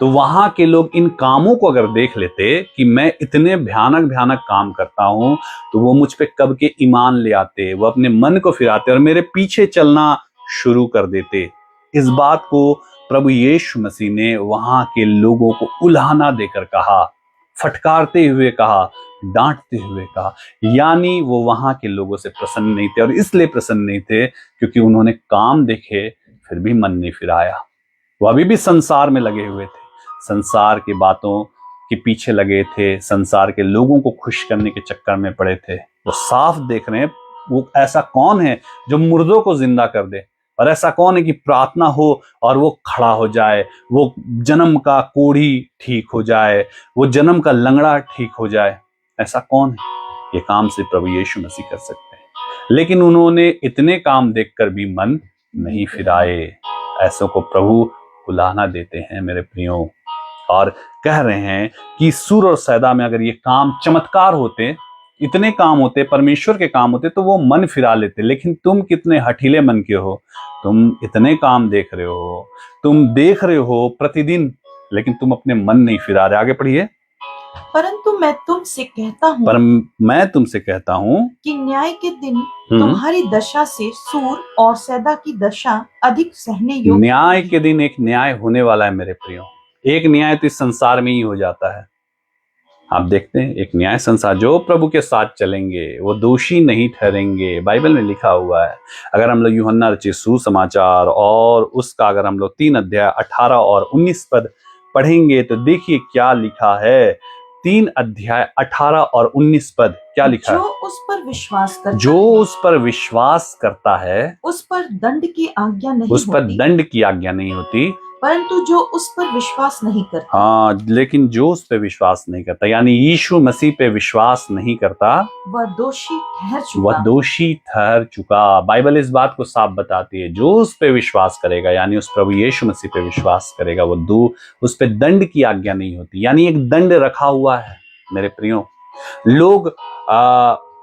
तो वहां के लोग इन कामों को अगर देख लेते कि मैं इतने भयानक भयानक काम करता हूं, तो वो मुझ पे कब के ईमान ले आते, वो अपने मन को फिराते और मेरे पीछे चलना शुरू कर देते। इस बात को प्रभु यीशु मसीह ने वहां के लोगों को उल्हाना देकर कहा, फटकारते हुए कहा, डांटते हुए कहा। यानी वो वहां के लोगों से प्रसन्न नहीं थे, और इसलिए प्रसन्न नहीं थे क्योंकि उन्होंने काम देखे फिर भी मन नहीं फिराया। वो अभी भी संसार में लगे हुए थे, संसार की बातों के पीछे लगे थे, संसार के लोगों को खुश करने के चक्कर में पड़े थे। वो साफ देख रहे हैं, वो ऐसा कौन है जो मुर्दों को जिंदा कर दे, और ऐसा कौन है कि प्रार्थना हो और वो खड़ा हो जाए, वो जन्म का कोढ़ी ठीक हो जाए, वो जन्म का लंगड़ा ठीक हो जाए। ऐसा कौन है? ये काम सिर्फ प्रभु यीशु मसीह कर सकते हैं। लेकिन उन्होंने इतने काम देखकर भी मन नहीं फिराए। ऐसों को प्रभु उलाहना देते हैं मेरे प्रियो, और कह रहे हैं कि सूर और सैदा में अगर ये काम चमत्कार होते, इतने काम होते, परमेश्वर के काम होते, तो वो मन फिरा लेते। लेकिन तुम कितने हठीले मन के हो, तुम इतने काम देख रहे हो, तुम देख रहे हो प्रतिदिन, लेकिन तुम अपने मन नहीं फिरा रहे। आगे पढ़िए। परंतु मैं तुमसे कहता हूँ, पर मैं तुमसे कहता हूँ कि न्याय के दिन तुम्हारी दशा से सूर और सैदा की दशा अधिक सहने योग्य। न्याय के दिन एक न्याय होने वाला है मेरे प्रियो। एक न्याय तो इस संसार में ही हो जाता है। आप देखते हैं एक न्याय संसार, जो प्रभु के साथ चलेंगे वो दोषी नहीं ठहरेंगे, बाइबल में लिखा हुआ है। अगर हम लोग यूहन्ना रचित सुसमाचार और उसका अगर हम लोग 3 अध्याय 18 और 19 पद पढ़ेंगे तो देखिए क्या लिखा है। 3 अध्याय 18 और 19 पद क्या लिखा है? जो उस पर विश्वास करता, जो उस पर विश्वास करता है, उस पर दंड की आज्ञा नहीं उस पर होती, दंड की आज्ञा नहीं होती, परंतु जो उस पर विश्वास नहीं करता, हाँ, लेकिन जो उस पे विश्वास नहीं करता, यानी यीशु मसीह पे विश्वास नहीं करता, वह दोषी ठहर चुका। वह दोषी ठहर चुका। बाइबल इस बात को साफ बताती है, जो उस पे विश्वास करेगा, यानी उस प्रभु यीशु मसीह पे विश्वास करेगा, वो उस पे दंड की आज्ञा नहीं होती। यानी एक दंड रखा हुआ है मेरे प्रियो। लोग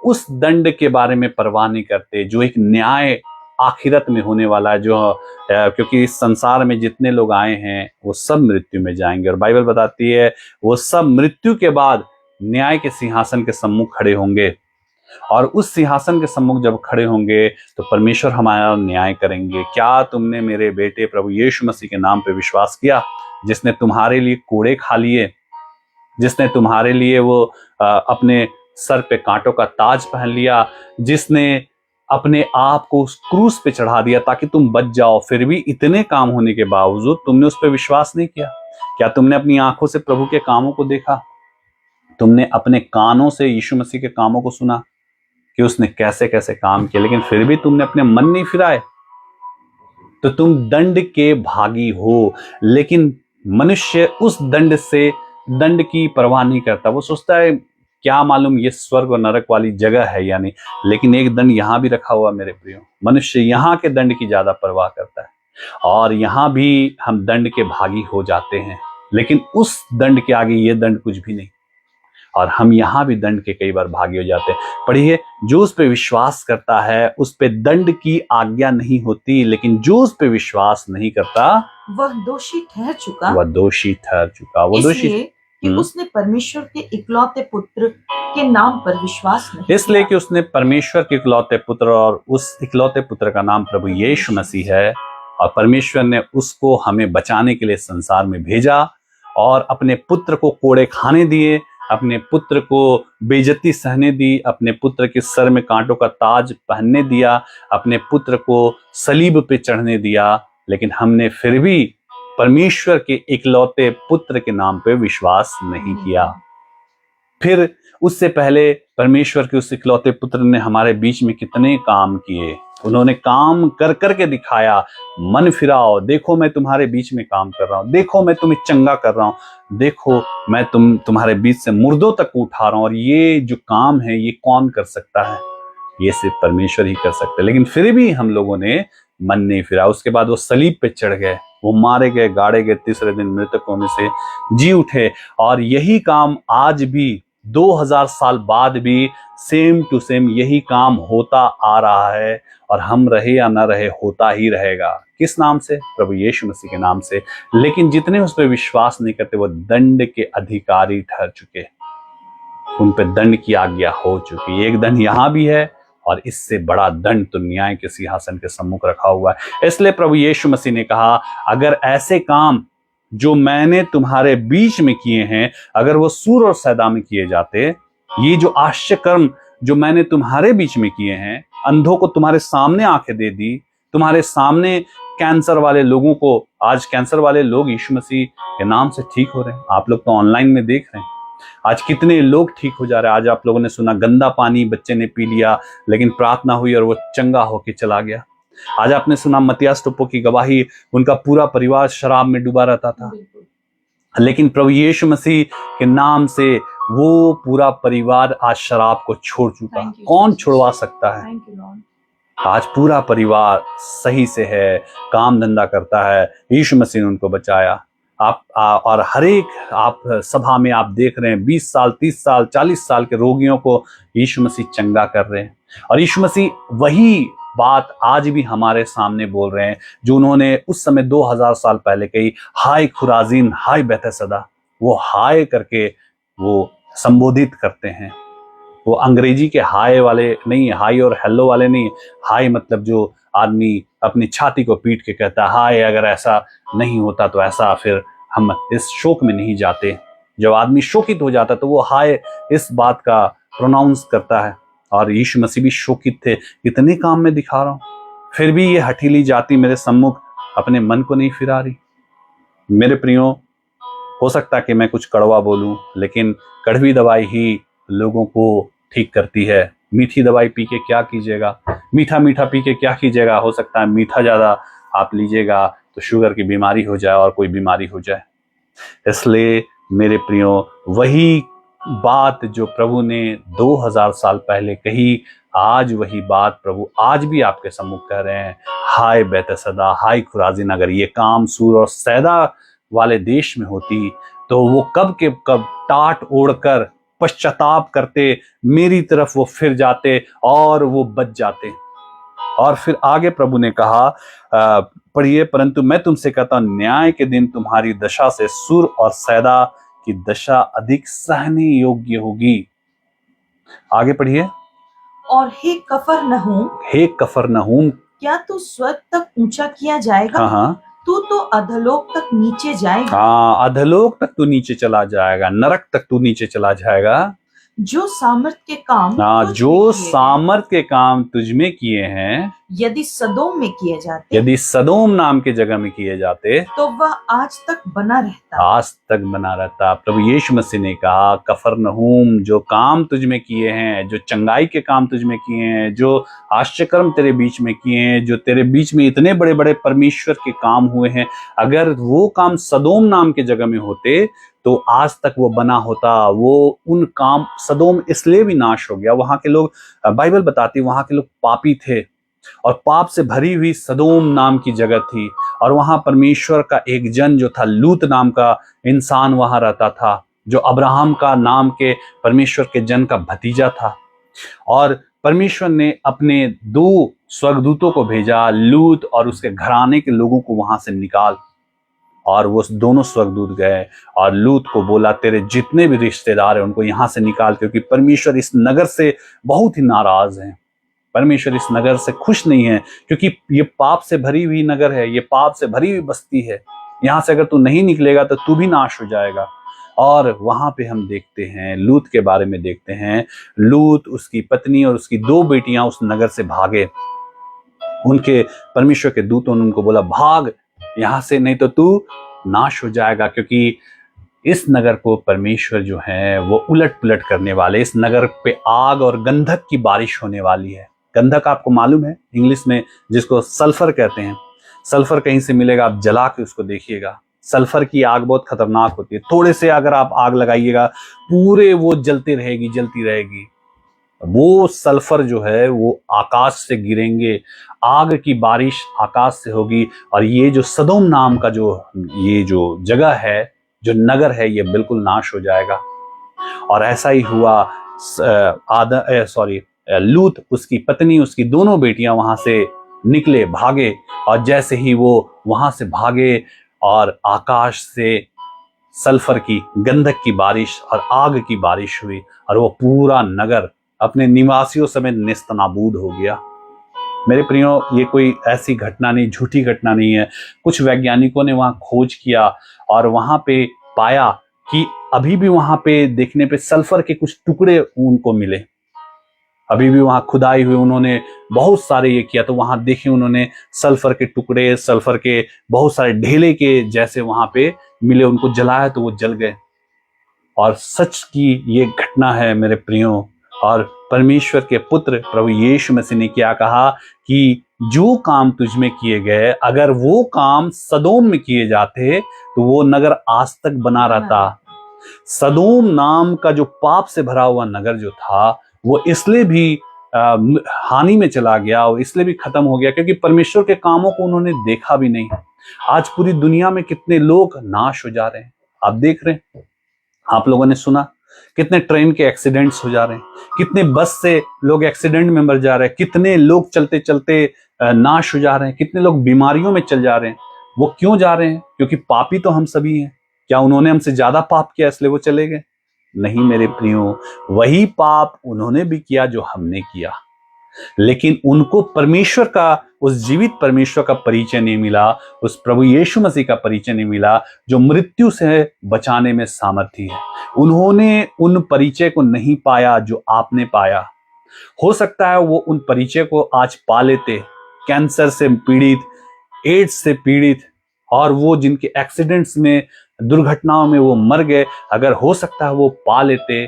उस दंड के बारे में परवाह नहीं करते जो एक न्याय आखिरत में होने वाला है, जो क्योंकि इस संसार में जितने लोग आए हैं वो सब मृत्यु में जाएंगे, और बाइबल बताती है वो सब मृत्यु के बाद न्याय के सिंहासन के सम्मुख खड़े होंगे, और उस सिंहासन के सम्मुख जब खड़े होंगे तो परमेश्वर हमारा न्याय करेंगे। क्या तुमने मेरे बेटे प्रभु यीशु मसीह के नाम पे विश्वास किया, जिसने तुम्हारे लिए कोड़े खा लिए, जिसने तुम्हारे लिए वो अपने सर पे कांटों का ताज पहन लिया, जिसने अपने आप को उस क्रूस पे चढ़ा दिया ताकि तुम बच जाओ, फिर भी इतने काम होने के बावजूद तुमने उस पर विश्वास नहीं किया? क्या तुमने अपनी आंखों से प्रभु के कामों को देखा? तुमने अपने कानों से यीशु मसीह के कामों को सुना कि उसने कैसे कैसे काम किए, लेकिन फिर भी तुमने अपने मन नहीं फिराए? तो तुम दंड के भागी हो। लेकिन मनुष्य उस दंड की परवाह नहीं करता। वो सोचता है क्या मालूम ये स्वर्ग और नरक वाली जगह है या नहीं, लेकिन एक दंड यहाँ भी रखा हुआ मेरे प्रियो। मनुष्य यहाँ के दंड की ज्यादा परवाह करता है, और यहाँ भी हम दंड के भागी हो जाते हैं, लेकिन उस दंड के आगे ये दंड कुछ भी नहीं, और हम यहाँ भी दंड के कई बार भागी हो जाते हैं। पढ़िए, जो उस पर विश्वास करता है उस पर दंड की आज्ञा नहीं होती, लेकिन जो उस पर विश्वास नहीं करता वह दोषी ठहर चुका। वह दोषी ठहर चुका। वो दोषी कि उसने परमेश्वर के इकलौते पुत्र के नाम पर विश्वास नहीं, इसलिए कि उसने परमेश्वर के इकलौते पुत्र, और उस इकलौते पुत्र का नाम प्रभु यीशु मसीह है, और परमेश्वर ने उसको हमें बचाने के लिए संसार में भेजा, और अपने पुत्र को कोड़े खाने दिए, अपने पुत्र को बेइज्जती सहने दी, अपने पुत्र के सर में कांटों का ताज पहनने दिया, अपने पुत्र को सलीब पे चढ़ने दिया, लेकिन हमने फिर भी परमेश्वर के इकलौते पुत्र के नाम पे विश्वास नहीं किया। फिर उससे पहले परमेश्वर के उस इकलौते पुत्र ने हमारे बीच में कितने काम किए, उन्होंने काम कर करके दिखाया। मन फिराओ, देखो मैं तुम्हारे बीच में काम कर रहा हूं, देखो मैं तुम्हें चंगा कर रहा हूं, देखो मैं तुम्हारे बीच से मुर्दों तक उठा रहा हूं। और ये जो काम है ये कौन कर सकता है? ये सिर्फ परमेश्वर ही कर सकते हैं। लेकिन फिर भी हम लोगों ने मन नहीं फिरा। उसके बाद वो सलीब पे चढ़ गए, वो मारे गए, गाड़े गए, तीसरे दिन मृतकों में से जी उठे। और यही काम आज भी 2000 साल बाद भी सेम टू सेम यही काम होता आ रहा है, और हम रहे या ना रहे होता ही रहेगा। किस नाम से? प्रभु यीशु मसीह के नाम से। लेकिन जितने उस पर विश्वास नहीं करते वो दंड के अधिकारी ठहर चुके, उन पे दंड की आज्ञा हो चुकी। एक दंड यहां भी है और इससे बड़ा दंड तो न्याय के सिंहासन के सम्मुख रखा हुआ है। इसलिए प्रभु यीशु मसीह ने कहा, अगर ऐसे काम जो मैंने तुम्हारे बीच में किए हैं, अगर वो सूर और सैदा में किए जाते, ये जो आश्चर्य कर्म जो मैंने तुम्हारे बीच में किए हैं, अंधों को तुम्हारे सामने आंखें दे दी, तुम्हारे सामने कैंसर वाले लोगों को, आज कैंसर वाले लोग यीशु मसीह के नाम से ठीक हो रहे हैं। आप लोग तो ऑनलाइन में देख रहे हैं आज कितने लोग ठीक हो जा रहे हैं। आज आप लोगों ने सुना गंदा पानी बच्चे ने पी लिया, लेकिन प्रार्थना हुई और वो चंगा होके चला गया। आज आपने सुना मत्तियास टोपो की गवाही, उनका पूरा परिवार शराब में डूबा रहता था, लेकिन प्रभु यीशु मसीह के नाम से वो पूरा परिवार आज शराब को छोड़ चुका। कौन छुड़वा सकता है? आज पूरा परिवार सही से है, काम धंधा करता है, यीशु मसीह ने उनको बचाया। और हर एक आप सभा में आप देख रहे हैं 20 साल 30 साल 40 साल के रोगियों को यीशु मसीह चंगा कर रहे हैं। और यीशु मसीह वही बात आज भी हमारे सामने बोल रहे हैं जो उन्होंने उस समय 2000 साल पहले कही, हाय खुराजीन, हाय बैतसैदा। वो हाय करके वो संबोधित करते हैं। वो अंग्रेजी के हाय वाले नहीं, हाय और हेलो वाले नहीं। हाय मतलब जो आदमी अपनी छाती को पीट के कहता है, हाय अगर ऐसा नहीं होता तो ऐसा, फिर हम इस शोक में नहीं जाते। जब आदमी शोकित हो जाता तो वो हाय इस बात का प्रोनाउंस करता है। और यीशु मसीह भी शोकित थे, कितने काम में दिखा रहा हूं, फिर भी ये हठीली जाति मेरे सम्मुख अपने मन को नहीं फिरा रही। मेरे प्रियो, हो सकता है कि मैं कुछ कड़वा बोलूं, लेकिन कड़वी दवाई ही लोगों को ठीक करती है। मीठी दवाई पी के क्या कीजिएगा, मीठा मीठा पी के क्या कीजिएगा। हो सकता है मीठा ज्यादा आप लीजिएगा तो शुगर की बीमारी हो जाए और कोई बीमारी हो जाए। इसलिए मेरे प्रियो, वही बात जो प्रभु ने 2000 साल पहले कही, आज वही बात प्रभु आज भी आपके सम्मुख कह रहे हैं। हाय बैतसैदा, हाय खुराजीन। अगर ये काम सूर और सैदा वाले देश में होती तो वो कब के कब टाट ओढ़कर पश्चाताप करते, मेरी तरफ वो फिर जाते और वो बच जाते। और फिर आगे प्रभु ने कहा, पढ़िए, परंतु मैं तुमसे कहता हूं, न्याय के दिन तुम्हारी दशा से सूर और सैदा की दशा अधिक सहने योग्य होगी। आगे पढ़िए। और हे कफरनहूम, हे कफरनहूम, क्या तू स्वर्ग तक ऊंचा किया जाएगा? हाँ, तू तो अधलोक तक नीचे जाएगा। हाँ, अधलोक तक तू नीचे चला जाएगा, नरक तक तू नीचे चला जाएगा। जो सामर्थ के काम, हाँ, जो सामर्थ के काम तुझ में किए हैं, यदि सदोम में किए जाते, यदि सदोम नाम के जगह में किए जाते, तो वह आज तक बना रहता। आज तक बना रहता। प्रभु यीशु मसीह ने कहा, कफरनहूम, जो काम तुझ में किए हैं, जो चंगाई के काम तुझ में किए हैं, जो आश्चर्यकर्म तेरे बीच में किए हैं, जो तेरे बीच में इतने बड़े बड़े परमेश्वर के काम हुए हैं, अगर वो काम सदोम नाम के जगह में होते तो आज तक वो बना होता। वो उन काम, सदोम इसलिए भी नाश हो गया, वहां के लोग, बाइबल बताती है, वहां के लोग पापी थे और पाप से भरी हुई सदोम नाम की जगह थी। और वहां परमेश्वर का एक जन जो था, लूत नाम का इंसान वहां रहता था, जो अब्राहम का नाम के परमेश्वर के जन का भतीजा था। और परमेश्वर ने अपने 2 स्वर्गदूतों को भेजा, लूत और उसके घराने के लोगों को वहां से निकाल। और वो दोनों स्वर्गदूत गए और लूत को बोला, तेरे जितने भी रिश्तेदार हैं उनको यहां से निकाल, क्योंकि परमेश्वर इस नगर से बहुत ही नाराज है। परमेश्वर इस नगर से खुश नहीं है, क्योंकि ये पाप से भरी हुई नगर है, ये पाप से भरी हुई बस्ती है। यहाँ से अगर तू नहीं निकलेगा तो तू भी नाश हो जाएगा। और वहां पे हम देखते हैं, लूत के बारे में देखते हैं, लूत, उसकी पत्नी और उसकी 2 बेटियां उस नगर से भागे। उनके परमेश्वर के दूतों ने उनको बोला, भाग यहां से, नहीं तो तू नाश हो जाएगा, क्योंकि इस नगर को परमेश्वर जो है वो उलट पुलट करने वाले। इस नगर पे आग और गंधक की बारिश होने वाली है। गंधक आपको मालूम है, इंग्लिश में जिसको सल्फर कहते हैं। सल्फर कहीं से मिलेगा, आप जला के उसको देखिएगा। सल्फर की आग बहुत खतरनाक होती है। थोड़े से अगर आप आग लगाइएगा, पूरे वो जलती रहेगी, जलती रहेगी। वो सल्फर जो है वो आकाश से गिरेंगे, आग की बारिश आकाश से होगी, और ये जो सदोम नाम का ये जो जगह है, जो नगर है, ये बिल्कुल नाश हो जाएगा। और ऐसा ही हुआ। लूत, उसकी पत्नी, उसकी दोनों बेटियां वहां से निकले, भागे, और जैसे ही वो वहां से भागे और आकाश से सल्फर की, गंधक की बारिश और आग की बारिश हुई, और वो पूरा नगर अपने निवासियों समेत नेस्तनाबूद हो गया। मेरे प्रियो, ये कोई ऐसी घटना नहीं, झूठी घटना नहीं है। कुछ वैज्ञानिकों ने वहां खोज किया और वहां पे पाया कि अभी भी वहां पे देखने पे सल्फर के कुछ टुकड़े उनको मिले। अभी भी वहां खुदाई हुई, उन्होंने बहुत सारे ये किया, तो वहां देखे उन्होंने सल्फर के टुकड़े, सल्फर के बहुत सारे ढेले के जैसे वहां पे मिले। उनको जलाया तो वो जल गए। और सच की ये घटना है मेरे प्रियो। और परमेश्वर के पुत्र प्रभु यीशु मसीह ने क्या कहा कि जो काम तुझ में किए गए, अगर वो काम सदोम में किए जाते तो वो नगर आज तक बना रहता। सदोम नाम का जो पाप से भरा हुआ नगर जो था, वो इसलिए भी हानि में चला गया और इसलिए भी खत्म हो गया क्योंकि परमेश्वर के कामों को उन्होंने देखा भी नहीं। आज पूरी दुनिया में कितने लोग नाश हो जा रहे हैं, आप देख रहे हैं। आप लोगों ने सुना कितने ट्रेन के एक्सीडेंट्स हो जा रहे हैं, कितने बस से लोग एक्सीडेंट में मर जा रहे हैं, कितने लोग चलते चलते नाश हो जा रहे हैं, कितने लोग बीमारियों में चल जा रहे हैं। वो क्यों जा रहे हैं? क्योंकि पापी तो हम सभी हैं। क्या उन्होंने हमसे ज्यादा पाप किया इसलिए वो चले गए? नहीं मेरे प्रियो, वही पाप उन्होंने भी किया जो हमने किया, लेकिन उनको परमेश्वर का, उस जीवित परमेश्वर का परिचय नहीं मिला, उस प्रभु यीशु मसीह का परिचय नहीं मिला जो मृत्यु से बचाने में सामर्थी है। उन्होंने उन परिचय को नहीं पाया जो आपने पाया। हो सकता है वो उन परिचय को आज पा लेते, कैंसर से पीड़ित, एड्स से पीड़ित, और वो जिनके एक्सीडेंट्स में, दुर्घटनाओं में वो मर गए, अगर हो सकता है वो पा लेते,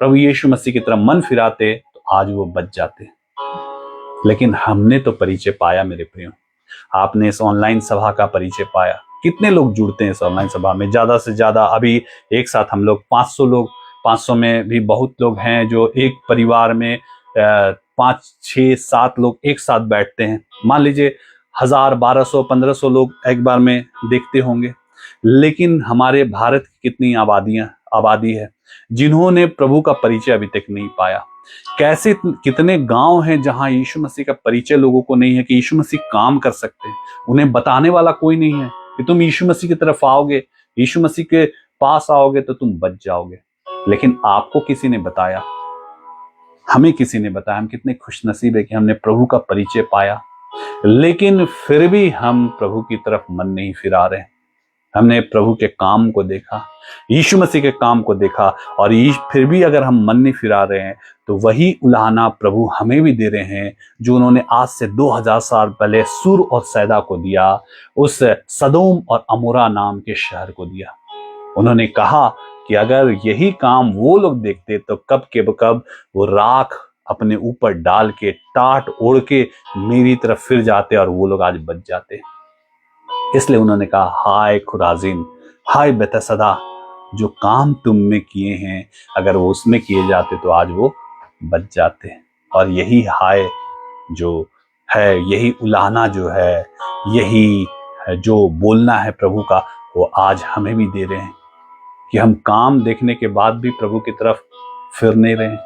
प्रभु यीशु मसीह की तरफ मन फिराते, तो आज वो बच जाते। लेकिन हमने तो परिचय पाया मेरे प्रियो। आपने इस ऑनलाइन सभा का परिचय पाया। कितने लोग जुड़ते हैं इस ऑनलाइन सभा में? ज्यादा से ज्यादा अभी एक साथ हम लोग 500 लोग, 500 में भी बहुत लोग हैं जो एक परिवार में 5, 6, 7 लोग एक साथ बैठते हैं। मान लीजिए 1000, 1200, 1500 लोग एक बार में देखते होंगे। लेकिन हमारे भारत की कितनी आबादी है जिन्होंने प्रभु का परिचय अभी तक नहीं पाया। कैसे कितने गांव हैं जहां यीशु मसीह का परिचय लोगों को नहीं है कि यीशु मसीह काम कर सकते हैं। उन्हें बताने वाला कोई नहीं है कि तुम यीशु मसीह की तरफ आओगे, यीशु मसीह के पास आओगे तो तुम बच जाओगे। लेकिन आपको किसी ने बताया, हमें किसी ने बताया। हम कितने खुशनसीब है कि हमने प्रभु का परिचय पाया, लेकिन फिर भी हम प्रभु की तरफ मन नहीं फिरा रहे। हमने प्रभु के काम को देखा, यीशु मसीह के काम को देखा, और फिर भी अगर हम मन नहीं फिरा रहे हैं तो वही उलाहना प्रभु हमें भी दे रहे हैं जो उन्होंने आज से 2000 साल पहले सूर और सैदा को दिया, उस सदोम और अमोरा नाम के शहर को दिया। उन्होंने कहा कि अगर यही काम वो लोग देखते तो कब के कब वो राख अपने ऊपर डाल के, टाट ओढ़ के मेरी तरफ फिर जाते और वो लोग आज बच जाते। इसलिए उन्होंने कहा, हाय खुराजिन, हाय बेतसदा, जो काम तुम में किए हैं अगर वो उसमें किए जाते तो आज वो बच जाते। और यही हाय जो है, यही उलाहना जो है, यही जो बोलना है प्रभु का, वो आज हमें भी दे रहे हैं कि हम काम देखने के बाद भी प्रभु की तरफ फिर नहीं रहे।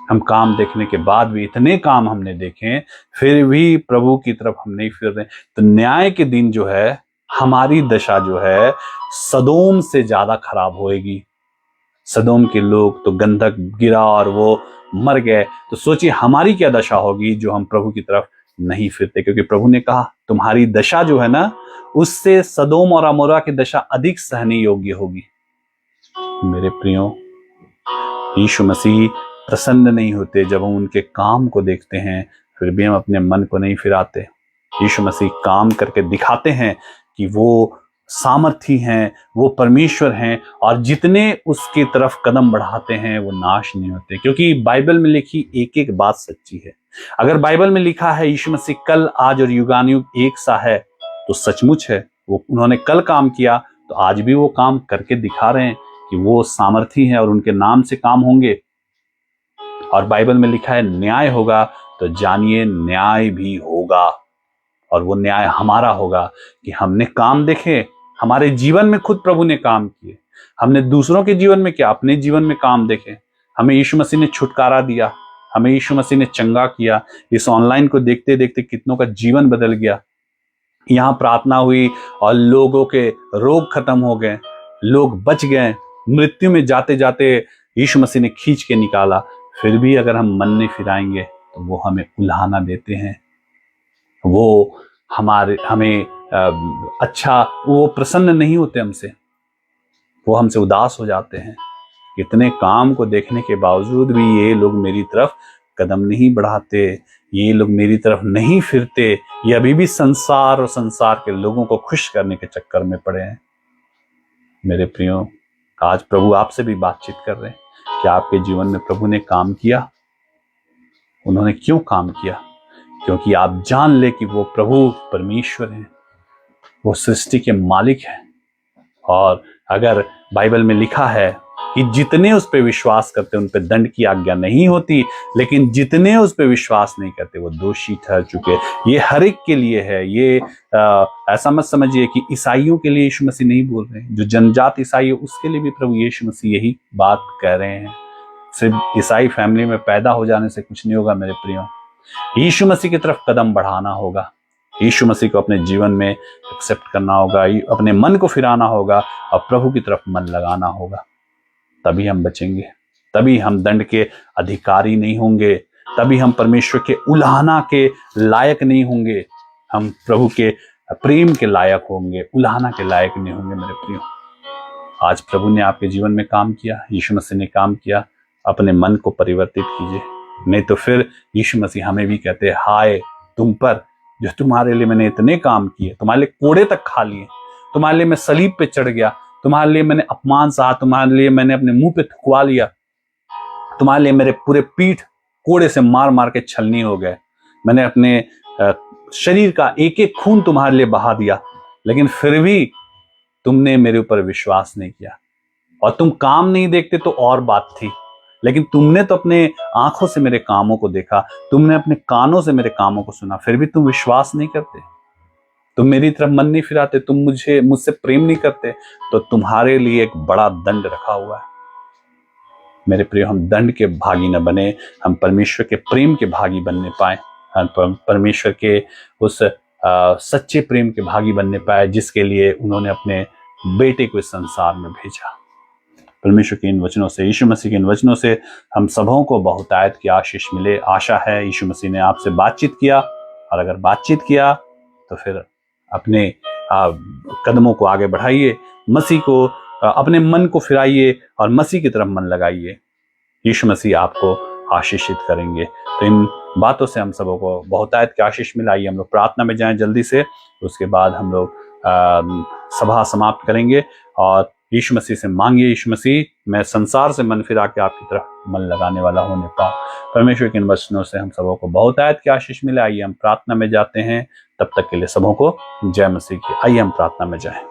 हम काम देखने के बाद भी, इतने काम हमने देखे, फिर भी प्रभु की तरफ हम नहीं फिर रहे। तो न्याय के दिन जो है, हमारी दशा जो है सदोम से ज्यादा खराब होएगी। सदोम के लोग तो गंधक गिरा और वो मर गए, तो सोचिए हमारी क्या दशा होगी जो हम प्रभु की तरफ नहीं फिरते, क्योंकि प्रभु ने कहा तुम्हारी दशा जो है ना, उससे सदोम और अमोरा की दशा अधिक सहने योग्य होगी। मेरे प्रियो, यीशु मसीह प्रसन्न नहीं होते जब हम उनके काम को देखते हैं, फिर भी हम अपने मन को नहीं फिराते। यीशु मसीह काम करके दिखाते हैं कि वो सामर्थी हैं, वो परमेश्वर हैं, और जितने उसकी तरफ कदम बढ़ाते हैं वो नाश नहीं होते, क्योंकि बाइबल में लिखी एक एक बात सच्ची है। अगर बाइबल में लिखा है यीशु मसीह कल आज और युगानुयुग एक सा है, तो सचमुच है। वो उन्होंने कल काम किया तो आज भी वो काम करके दिखा रहे हैं कि वो सामर्थी हैं और उनके नाम से काम होंगे। और बाइबल में लिखा है न्याय होगा, तो जानिए न्याय भी होगा, और वो न्याय हमारा होगा कि हमने काम देखे, हमारे जीवन में खुद प्रभु ने काम किए, हमने दूसरों के जीवन में क्या, अपने जीवन में काम देखे। हमें यीशु मसीह ने छुटकारा दिया, हमें यीशु मसीह ने चंगा किया। इस ऑनलाइन को देखते देखते कितनों का जीवन बदल गया। यहाँ प्रार्थना हुई और लोगों के रोग खत्म हो गए, लोग बच गए, मृत्यु में जाते जाते यीशु मसीह ने खींच के निकाला। फिर भी अगर हम मन नहीं फिराएंगे तो वो हमें उल्हाना देते हैं, वो हमें वो प्रसन्न नहीं होते हमसे, वो हमसे उदास हो जाते हैं। इतने काम को देखने के बावजूद भी ये लोग मेरी तरफ कदम नहीं बढ़ाते, ये लोग मेरी तरफ नहीं फिरते, ये अभी भी संसार और संसार के लोगों को खुश करने के चक्कर में पड़े हैं। मेरे प्रियो, आज प्रभु आपसे भी बातचीत कर रहे हैं कि आपके जीवन में प्रभु ने काम किया। उन्होंने क्यों काम किया? क्योंकि आप जान ले कि वो प्रभु परमेश्वर हैं, वो सृष्टि के मालिक हैं। और अगर बाइबल में लिखा है कि जितने उस पर विश्वास करते उन पर दंड की आज्ञा नहीं होती, लेकिन जितने उस पर विश्वास नहीं करते वो दोषी ठहर चुके। ये हर एक के लिए है। ये ऐसा मत समझिए कि ईसाइयों के लिए यीशु मसीह नहीं बोल रहे हैं, जो जनजात ईसाई है उसके लिए भी प्रभु यीशु मसीह यही बात कह रहे हैं। सिर्फ ईसाई फैमिली में पैदा हो जाने से कुछ नहीं होगा मेरे प्रियो, यीशु मसीह की तरफ कदम बढ़ाना होगा, यीशु मसीह को अपने जीवन में एक्सेप्ट करना होगा, अपने मन को फिराना होगा और प्रभु की तरफ मन लगाना होगा। तभी हम बचेंगे, तभी हम दंड के अधिकारी नहीं होंगे, तभी हम परमेश्वर के उल्हाना के लायक नहीं होंगे, हम प्रभु के प्रेम के लायक होंगे, उल्हाना के लायक नहीं होंगे। मेरे प्रियो, आज प्रभु ने आपके जीवन में काम किया, यीशु मसीह ने काम किया, अपने मन को परिवर्तित कीजिए। नहीं तो फिर यीशु मसीह हमें भी कहते हैं, हाय तुम पर, जो तुम्हारे लिए मैंने इतने काम किए, तुम्हारे लिए कोड़े तक खा लिए, तुम्हारे लिए मैं सलीब पे चढ़ गया, तुम्हारे लिए मैंने अपमान सहा, तुम्हारे लिए मैंने अपने मुंह पे थुकवा लिया, तुम्हारे लिए मेरे पूरे पीठ कोड़े से मार मार के छलनी हो गए, मैंने अपने शरीर का एक एक खून तुम्हारे लिए बहा दिया, लेकिन फिर भी तुमने मेरे ऊपर विश्वास नहीं किया। और तुम काम नहीं देखते तो और बात थी, लेकिन तुमने तो अपने आंखों से मेरे कामों को देखा, तुमने अपने कानों से मेरे कामों को सुना, फिर भी तुम विश्वास नहीं करते, तुम मेरी तरफ मन नहीं फिराते, तुम मुझसे प्रेम नहीं करते, तो तुम्हारे लिए एक बड़ा दंड रखा हुआ है। मेरे प्रिय, हम दंड के भागी न बने, हम परमेश्वर के प्रेम के भागी बनने पाए, हम परमेश्वर के उस सच्चे प्रेम के भागी बनने पाए जिसके लिए उन्होंने अपने बेटे को इस संसार में भेजा। परमेश्वर के इन वचनों से, यीशु मसीह के इन वचनों से हम सबों को बहुतायत की आशीष मिले। आशा है यीशु मसीह ने आपसे बातचीत किया, और अगर बातचीत किया तो फिर अपने कदमों को आगे बढ़ाइए, मसीह को अपने मन को फिराइए और मसीह की तरफ मन लगाइए। यीशु मसीह आपको आशीषित करेंगे। तो इन बातों से हम सबों को बहुतायत की आशीष मिलाइए। हम लोग प्रार्थना में जाएं जल्दी से, उसके बाद हम लोग सभा समाप्त करेंगे और यीशु मसीह से मांगिए, यीशु मसीह मैं संसार से मन फिरा के आपकी तरफ मन लगाने वाला होने पाऊं। परमेश्वर के इन वचनों से हम सबों को बहुतायत की आशीष मिले। आइए हम प्रार्थना में जाते हैं, तब तक के लिए सबों को जय मसीह की। आइए हम प्रार्थना में जाएं।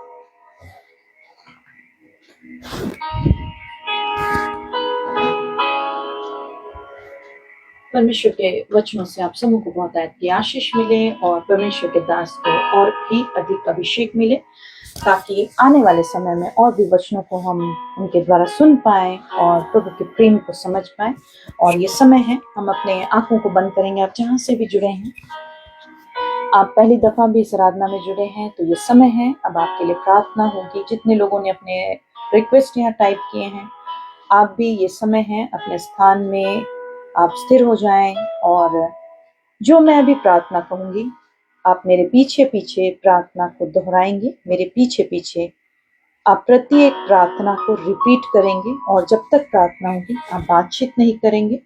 परमेश्वर के वचनों से आप सबों को बहुतायत की आशीष मिले और परमेश्वर के दास को और भी अधिक अभिषेक मिले, ताकि आने वाले समय में और भी वचनों को हम उनके द्वारा सुन पाए और प्रभु के प्रेम को समझ पाए। और ये समय है, हम अपने आंखों को बंद करेंगे। आप जहाँ से भी जुड़े हैं, आप पहली दफा भी इस आराधना में जुड़े हैं, तो ये समय है, अब आपके लिए प्रार्थना होगी। जितने लोगों ने अपने रिक्वेस्ट यहाँ टाइप किए हैं, आप भी ये समय है अपने स्थान में आप स्थिर हो जाएं और जो मैं अभी प्रार्थना कहूंगी आप मेरे पीछे पीछे प्रार्थना को दोहराएंगे, मेरे पीछे पीछे आप प्रत्येक प्रार्थना को रिपीट करेंगे और जब तक प्रार्थना होगी आप बातचीत नहीं करेंगे।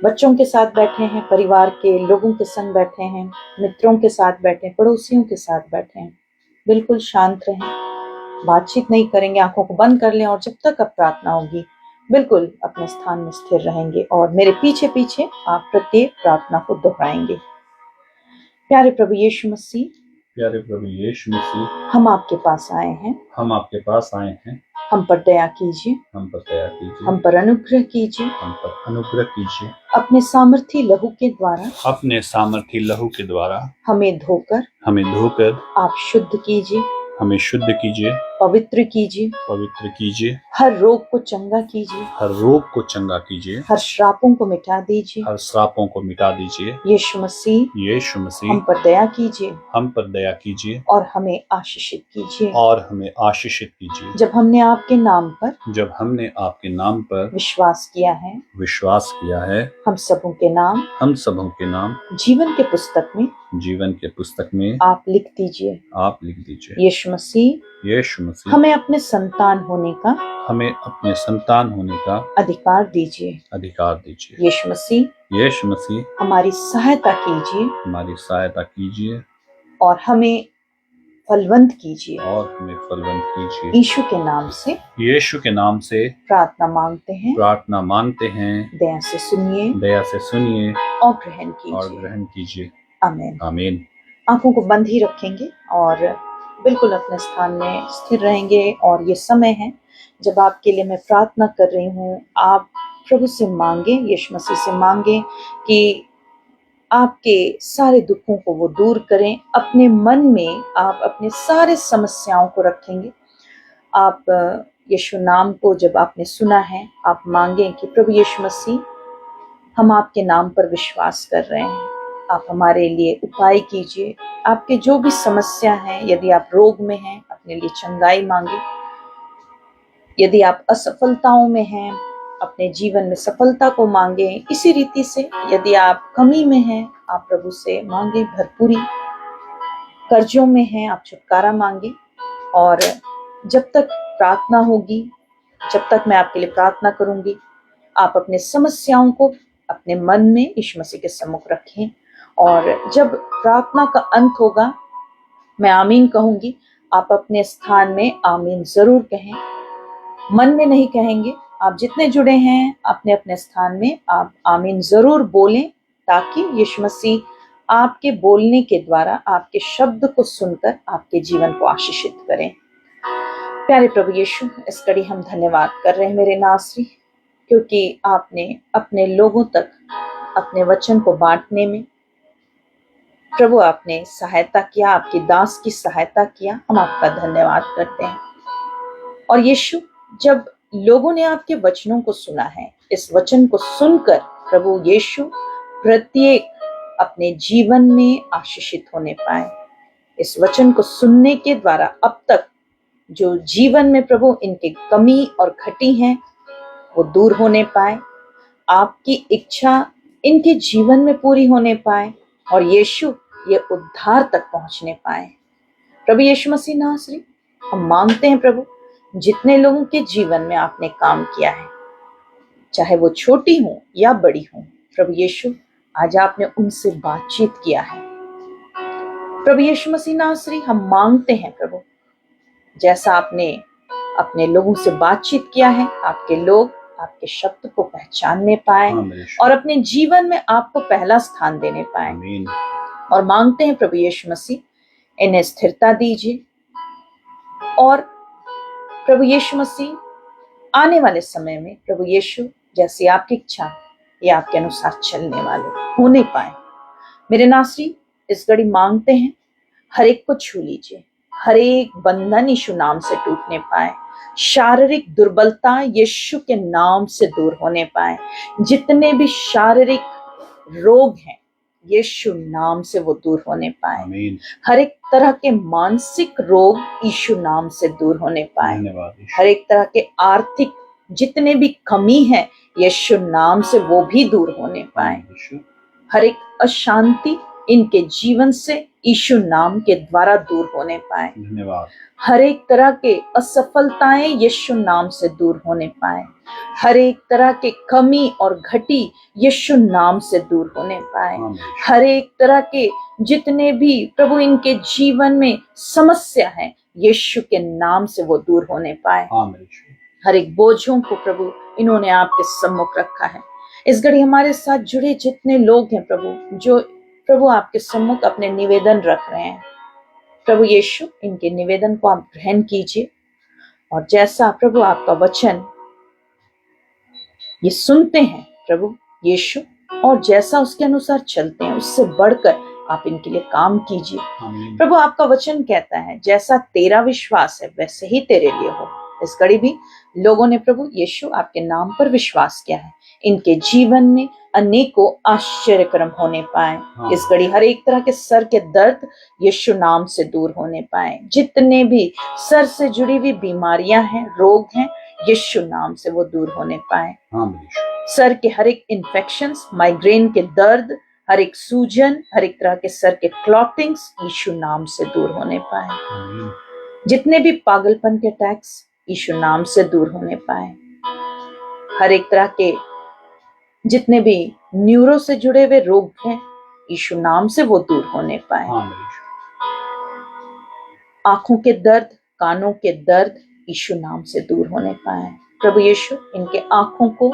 बच्चों के साथ बैठे हैं, परिवार के लोगों के संग बैठे हैं, मित्रों के साथ बैठे हैं, पड़ोसियों के साथ बैठे हैं, बिल्कुल शांत रहें, बातचीत नहीं करेंगे, आंखों को बंद कर लें और जब तक अब प्रार्थना होगी बिल्कुल अपने स्थान में स्थिर रहेंगे और मेरे पीछे पीछे आप प्रत्येक प्रार्थना को दोहराएंगे। प्यारे प्रभु यीशु मसीह, प्यारे प्रभु यीशु मसीह, हम आपके पास आए हैं, हम आपके पास आए हैं, हम पर दया कीजिए, हम पर दया कीजिए, हम पर अनुग्रह कीजिए, हम पर अनुग्रह कीजिए, अपने सामर्थी लहू के द्वारा अपने सामर्थी लहू के द्वारा हमें धोकर आप शुद्ध कीजिए, हमें शुद्ध कीजिए, पवित्र कीजिए, पवित्र कीजिए, हर रोग को चंगा कीजिए, हर रोग को चंगा कीजिए, हर श्रापों को मिटा दीजिए, हर श्रापों को मिटा दीजिए। यीशु मसीह यीशु हम मसीह पर दया कीजिए हम पर दया कीजिए और हमें आशीषित कीजिए। और हमें आशीषित कीजिए। जब हमने आपके नाम पर विश्वास किया है, हम सबों के नाम जीवन के पुस्तक में आप लिख दीजिए। यीशु मसीह हमें अपने संतान होने का अधिकार दीजिए। यीशु मसीह हमारी सहायता कीजिए और हमें फलवंत कीजिए। यीशु के नाम से प्रार्थना मांगते हैं। दया से सुनिए और ग्रहण कीजिए। आमीन। आंखों को बंद ही रखेंगे और बिल्कुल अपने स्थान में स्थिर रहेंगे और ये समय है जब आपके लिए मैं प्रार्थना कर रही हूँ। आप प्रभु से मांगे, यीशु मसीह से मांगे कि आपके सारे दुखों को वो दूर करें। अपने मन में आप अपने सारे समस्याओं को रखेंगे। आप यीशु नाम को जब आपने सुना है, आप मांगें कि प्रभु यीशु मसीह हम आपके नाम पर विश्वास कर रहे हैं, आप हमारे लिए उपाय कीजिए। आपके जो भी समस्या है, यदि आप रोग में हैं अपने लिए चंगाई मांगे, यदि आप असफलताओं में हैं अपने जीवन में सफलता को मांगे। इसी रीति से यदि आप कमी में हैं आप प्रभु से मांगे भरपूरी, कर्जों में हैं आप छुटकारा मांगे। और जब तक प्रार्थना होगी, जब तक मैं आपके लिए प्रार्थना करूंगी, आप अपने समस्याओं को अपने मन में यीशु मसीह के सम्मुख रखें और जब प्रार्थना का अंत होगा मैं आमीन कहूंगी, आप अपने स्थान में आमीन जरूर कहें, मन में नहीं कहेंगे। आप जितने जुड़े हैं अपने अपने स्थान में आप आमीन जरूर बोलें, ताकि यीशु मसीह आपके बोलने के द्वारा आपके शब्द को सुनकर आपके जीवन को आशीषित करें। प्यारे प्रभु यीशु, इस कड़ी हम धन्यवाद कर रहे हैं मेरे नासरी, क्योंकि आपने अपने लोगों तक अपने वचन को बांटने में प्रभु आपने सहायता किया, आपके दास की सहायता किया। हम आपका धन्यवाद करते हैं। और यीशु, जब लोगों ने आपके वचनों को सुना है, इस वचन को सुनकर प्रभु यीशु प्रत्येक अपने जीवन में आशीषित होने पाए। इस वचन को सुनने के द्वारा अब तक जो जीवन में प्रभु इनके कमी और घटी हैं वो दूर होने पाए, आपकी इच्छा इनके जीवन में पूरी होने पाए और यीशु ये उद्धार तक पहुंचने पाए। प्रभु यीशु मसीह नासरी, हम मांगते हैं प्रभु, जितने लोगों के जीवन में आपने काम किया है, चाहे वो छोटी हो या बड़ी हो, प्रभु यीशु आज आपने उनसे बातचीत किया है। प्रभु यीशु मसीह नासरी, हम मांगते हैं प्रभु, जैसा आपने अपने लोगों से बातचीत किया है, आपके लोग आपके शब्द को पहचानने पाए और अपने जीवन में आपको पहला स्थान देने पाए। और मांगते हैं प्रभु यीशु मसीह इन्हें स्थिरता दीजिए और प्रभु यीशु मसीह आने वाले समय में प्रभु यीशु जैसी आपकी इच्छा ये आपके अनुसार चलने वाले होने पाए। मेरे नासरी, इस घड़ी मांगते हैं हर एक को छू लीजिए, हर एक बंधन यीशु नाम से टूटने पाए, शारीरिक दुर्बलता यीशु के नाम से दूर होने पाए, जितने भी शारीरिक रोग हैं यीशु नाम से वो दूर होने पाए, हर एक तरह के मानसिक रोग यीशु नाम से दूर होने पाए, हर एक तरह के आर्थिक जितने भी कमी है यीशु नाम से वो भी दूर होने पाए। हर एक अशांति इनके जीवन से यीशु नाम के द्वारा दूर होने पाए। धन्यवाद। हर एक तरह के असफलताएं यीशु नाम से दूर होने पाए। हर एक तरह के कमी और घटी यीशु नाम से दूर होने पाए। हर एक तरह के जितने भी प्रभु इनके जीवन में समस्या है यीशु के नाम से वो दूर होने पाए। हर एक बोझों को प्रभु इन्होंने आपके सम्मुख रखा है। इस घड़ी हमारे साथ जुड़े जितने लोग हैं प्रभु, जो प्रभु आपके सम्मुख अपने निवेदन रख रहे हैं, प्रभु यीशु इनके निवेदन को आप ग्रहण कीजिए और जैसा प्रभु आपका वचन ये सुनते हैं प्रभु यीशु और जैसा उसके अनुसार चलते हैं उससे बढ़कर आप इनके लिए काम कीजिए। प्रभु आपका वचन कहता है जैसा तेरा विश्वास है वैसे ही तेरे लिए हो। इस घड़ी भी लोगों ने प्रभु यीशु आपके नाम पर विश्वास किया है, इनके जीवन में अनेकों आश्चर्यक्रम होने पाए। इस घड़ी हर एक तरह के सर के दर्द यीशु नाम से दूर होने पाए। जितने भी सर से जुड़ी हुई बीमारियां हैं, रोग हैं, यीशु नाम से वो दूर होने पाए। सर के हर एक इन्फेक्शंस, माइग्रेन के दर्द, हर एक सूजन, हर एक तरह के सर के क्लॉटिंग्स यीशु नाम से दूर होने पाए। जितने भी पागलपन के अटैक्स यीशु नाम से दूर होने पाए। हर एक तरह के जितने भी न्यूरो से जुड़े हुए रोग हैं यीशु नाम से वो दूर होने पाए। आंखों के दर्द, कानों के दर्द यीशु नाम से दूर होने पाए। प्रभु यीशु इनके आंखों को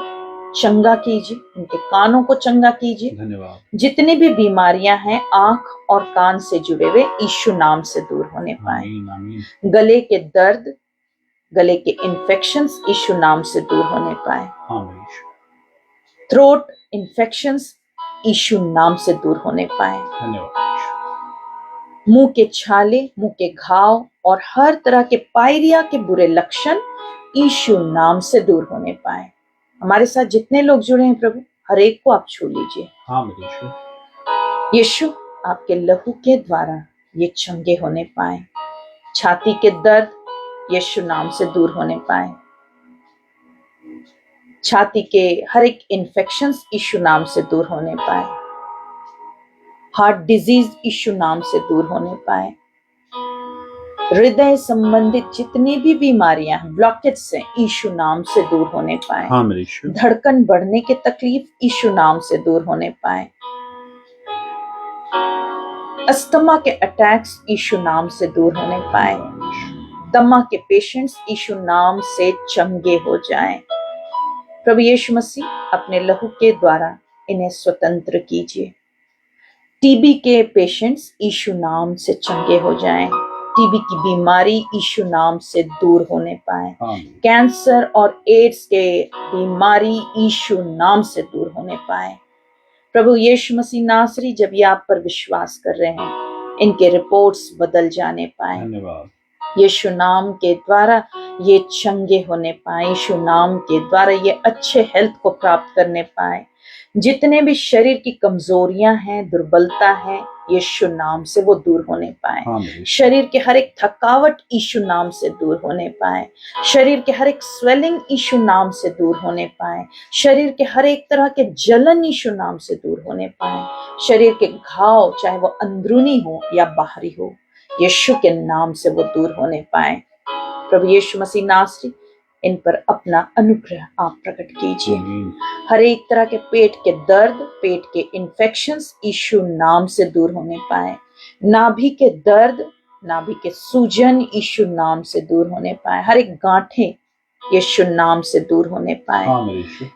चंगा कीजिए, इनके कानों को चंगा कीजिए। धन्यवाद। जितनी भी बीमारियां हैं आंख और कान से जुड़े हुए यीशु नाम से दूर होने पाए। गले के दर्द, गले के इन्फेक्शंस यीशु नाम से दूर होने पाए। थ्रोट इन्फेक्शंस यीशु नाम से दूर होने पाए। मुंह के छाले, मुंह के घाव और हर तरह के पायरिया के बुरे लक्षण यीशु नाम से दूर होने पाए। हमारे साथ जितने लोग जुड़े हैं प्रभु हर एक को आप छू लीजिए। यीशु आपके लहू के द्वारा ये चंगे होने पाए। छाती के दर्द यीशु नाम से दूर होने पाए। छाती के हर एक इन्फेक्शंस यीशु नाम से दूर होने पाए। हार्ट डिजीज यीशु नाम से दूर होने पाए। हृदय संबंधित जितनी भी बीमारियां हैं, ब्लॉकेज से यीशु नाम से दूर होने पाए। धड़कन बढ़ने के तकलीफ यीशु नाम से दूर होने पाए। अस्थमा के अटैक्स यीशु नाम से दूर होने पाए। दमा के पेशेंट्स यीशु नाम से चंगे हो जाएं। प्रभु यीशु मसीह अपने लहू के द्वारा इन्हें स्वतंत्र कीजिए। टीबी के पेशेंट्स यीशु नाम से चंगे हो जाएं। टीबी की बीमारी यीशु नाम से दूर होने पाए। कैंसर और एड्स के बीमारी यीशु नाम से दूर होने पाए। प्रभु यीशु मसीह नासरी जब ये आप पर विश्वास कर रहे हैं इनके रिपोर्ट्स बदल जाने पाए। यीशु नाम के द्वारा ये चंगे होने पाए। यीशु नाम के द्वारा ये अच्छे हेल्थ को प्राप्त करने पाए। जितने भी शरीर की कमजोरियां हैं, दुर्बलता है, यीशु नाम से वो दूर होने पाए। शरीर के हर एक थकावट यीशु नाम से दूर होने पाए। शरीर के हर एक स्वेलिंग यीशु नाम से दूर होने पाए। शरीर के हर एक तरह के जलन यीशु नाम से दूर होने पाए। शरीर के घाव चाहे वो अंदरूनी हो या बाहरी हो यीशु के नाम से वो दूर होने पाए। प्रभु यीशु मसीह नासरी इन पर अपना अनुग्रह आप प्रकट कीजिए। हर एक तरह के पेट के दर्द, पेट के इन्फेक्शंस यीशु नाम से दूर होने पाए। नाभि के दर्द, नाभि के सूजन यीशु नाम से दूर होने पाए। हर एक गांठें यीशु नाम से दूर होने पाए।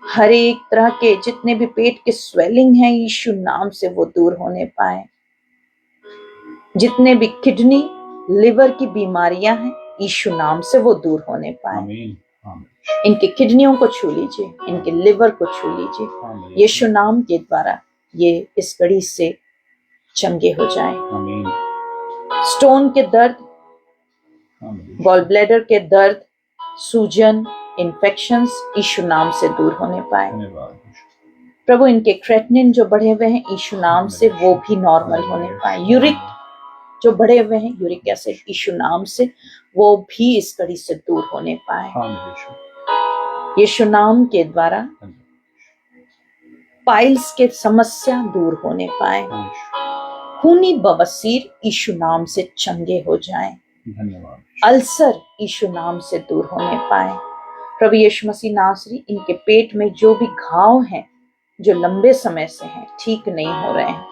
हर एक तरह के जितने भी पेट के स्वेलिंग हैं यीशु नाम से वो दूर होने पाए। जितने भी किडनी, लिवर की बीमारियां हैं यीशु नाम से वो दूर होने पाए। इनके किडनियों को छू लीजिए, इनके लिवर को छू लीजिए। यीशु नाम के द्वारा ये इस घड़ी से चंगे हो जाएं। स्टोन के दर्द, गॉल ब्लैडर के दर्द, सूजन, इन्फेक्शंस यीशु नाम से दूर होने पाए। प्रभु इनके क्रेटिनिन जो बढ़े हुए हैं यीशु नाम से वो भी नॉर्मल होने पाए। यूरिक जो बढ़े हुए हैं, यूरिक एसिड यीशु नाम से वो भी इस कड़ी से दूर होने पाए। यीशु नाम के द्वारा पाइल्स के समस्या दूर होने पाए, खूनी बवासीर यीशु नाम से चंगे हो जाएं, धन्यवाद। अल्सर यीशु नाम से दूर होने पाए। प्रभु यीशु मसीह नासरी, इनके पेट में जो भी घाव हैं जो लंबे समय से हैं, ठीक नहीं हो रहे हैं,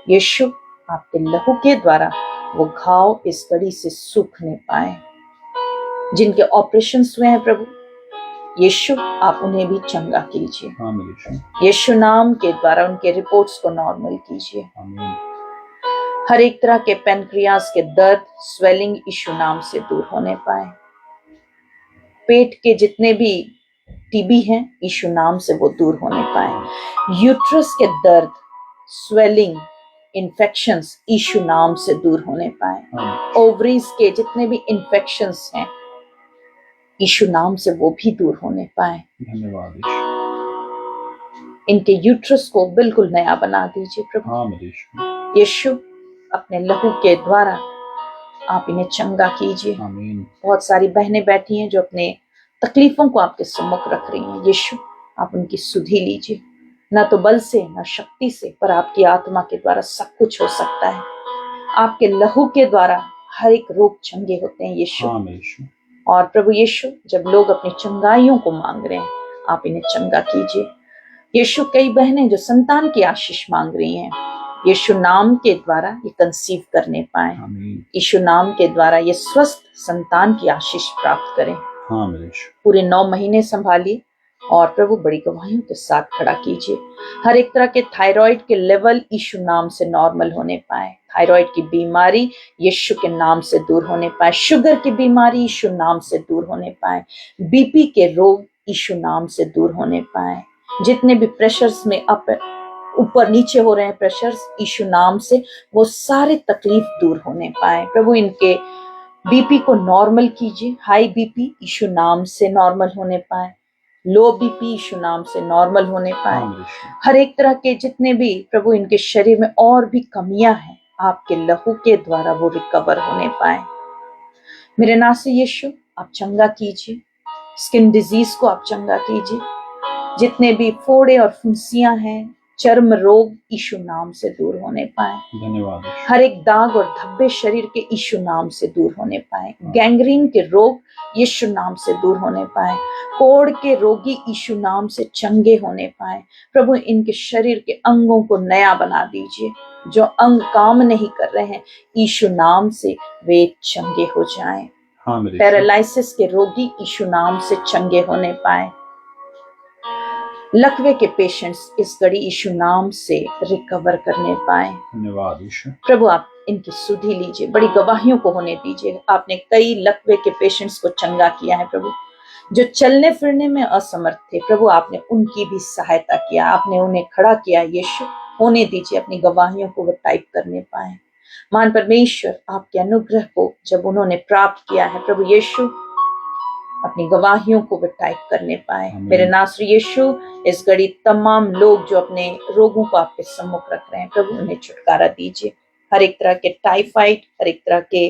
यीशु आपके लहू के द्वारा वो घाव इस घड़ी से सूखने पाए। जिनके ऑपरेशंस हुए हैं प्रभु यीशु, आप उन्हें भी चंगा कीजिए। यीशु नाम के द्वारा उनके रिपोर्ट्स को नॉर्मल कीजिए। हर एक तरह के पेनक्रियास के दर्द, स्वेलिंग यीशु नाम से दूर होने पाए। पेट के जितने भी टीबी हैं यीशु नाम से वो दूर होने पाए। यूट्रस के दर्द, स्वेलिंग, इन्फेक्शंस यीशु नाम से दूर होने पाए। ओवरीज के जितने भी इन्फेक्शंस हैं यीशु नाम से वो भी दूर होने पाए। धन्यवाद। इनके यूट्रस को बिल्कुल नया बना दीजिए प्रभु यीशु, अपने लहू के द्वारा आप इन्हें चंगा कीजिए। बहुत सारी बहनें बैठी हैं जो अपने तकलीफों को आपके सम्मुख रख रही हैं। यीशु, आप उनकी सुधि लीजिए। ना तो बल से ना शक्ति से, पर आपकी आत्मा के द्वारा सब कुछ हो सकता है। आपके लहू के द्वारा हर एक रोग चंगे होते हैं यीशु। और प्रभु यीशु, जब लोग अपनी चंगाइयों को मांग रहे हैं, आप इन्हें चंगा कीजिए यीशु। कई बहनें जो संतान की आशीष मांग रही हैं, यीशु नाम के द्वारा ये कंसीव करने पाए। यीशु नाम के द्वारा ये स्वस्थ संतान की आशीष प्राप्त करें। पूरे 9 महीने संभालिए और प्रभु बड़ी गवाहियों के साथ खड़ा कीजिए। हर एक तरह के थायराइड के लेवल यीशु नाम से नॉर्मल होने पाए। थायराइड की बीमारी यीशु के नाम से दूर होने पाए। शुगर की बीमारी यीशु नाम से दूर होने पाए। बीपी के रोग यीशु नाम से दूर होने पाए। जितने भी प्रेशर्स में ऊपर नीचे हो रहे हैं प्रेशर्स, यीशु नाम से वो सारे तकलीफ दूर होने पाए। प्रभु इनके बीपी को नॉर्मल कीजिए। हाई बीपी यीशु नाम से नॉर्मल होने पाए। लो बीपी यीशु नाम से नॉर्मल होने पाए। हर एक तरह के जितने भी प्रभु इनके शरीर में और भी कमियां हैं, आपके लहू के द्वारा वो रिकवर होने पाए। मेरे नाम से यीशु, आप चंगा कीजिए। स्किन डिजीज को आप चंगा कीजिए। जितने भी फोड़े और फुंसियां हैं, चर्म रोग यीशु नाम से दूर होने पाए। धन्यवाद। हर एक दाग और धब्बे शरीर के यीशु नाम से दूर होने पाए। गैंग्रीन के रोग यीशु नाम से दूर होने पाए। कोढ़ के रोगी यीशु नाम से चंगे होने पाए। प्रभु इनके शरीर के अंगों को नया बना दीजिए। जो अंग काम नहीं कर रहे हैं, यीशु नाम से वे चंगे हो जाएं। पैरालिसिस के रोगी यीशु नाम से चंगे होने पाए। लकवे के पेशेंट्स इस घड़ी यीशु नाम से रिकवर करने पाए। धन्यवाद यीशु। प्रभु आप इनकी सुधि लीजिए, बड़ी गवाहियों को होने दीजिए। आपने कई लकवे के पेशेंट्स को चंगा किया है प्रभु, जो चलने फिरने में असमर्थ थे। प्रभु आपने उनकी भी सहायता किया, आपने उन्हें खड़ा किया। यीशु होने दीजिए, अपनी गवाहियों को वो टाइप करने पाए। मान परमेश्वर आपके अनुग्रह को जब उन्होंने प्राप्त किया है प्रभु यीशु, अपनी गवाहियों को भी टाइप करने पाए। मेरे नासरी यीशु, इस घड़ी तमाम लोग जो अपने रोगों को आपके सम्मुख रख रहे हैं प्रभु, उन्हें छुटकारा दीजिए। हर एक तरह के टाइफाइड, हर एक तरह के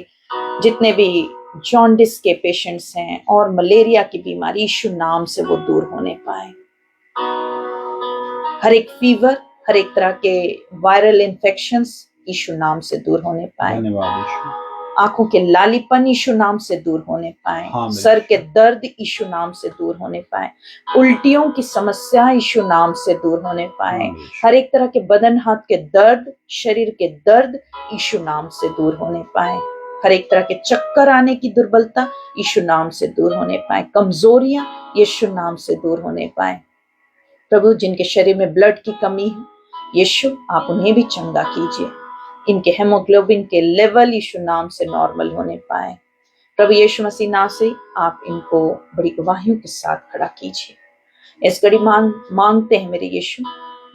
जितने भी जॉन्डिस के पेशेंट्स हैं और मलेरिया की बीमारी, यीशु नाम से वो दूर होने पाए। हर एक फीवर, हर एक तरह के वायरल इन्फेक्शंस यीशु नाम से दूर होने पाए। आंखों के लालीपन यीशु नाम से दूर होने पाए। सर के दर्द यीशु नाम से दूर होने पाए। उल्टियों की समस्या यीशु नाम से दूर होने पाए। हर एक तरह के बदन हाथ के दर्द, शरीर के दर्द यीशु नाम से दूर होने पाए। हर एक तरह के चक्कर आने की दुर्बलता यीशु नाम से दूर होने पाए। कमजोरियां यीशु नाम से दूर होने पाए। प्रभु जिनके शरीर में ब्लड की कमी है, यीशु आप उन्हें भी चंगा कीजिए। इनके हेमोग्लोबिन के लेवल यीशु नाम से नॉर्मल होने पाए। प्रभु यीशु मसीह नाम से आप इनको बड़ी गवाहियों के साथ खड़ा कीजिए। इस घड़ी मांगते हैं मेरे यीशु,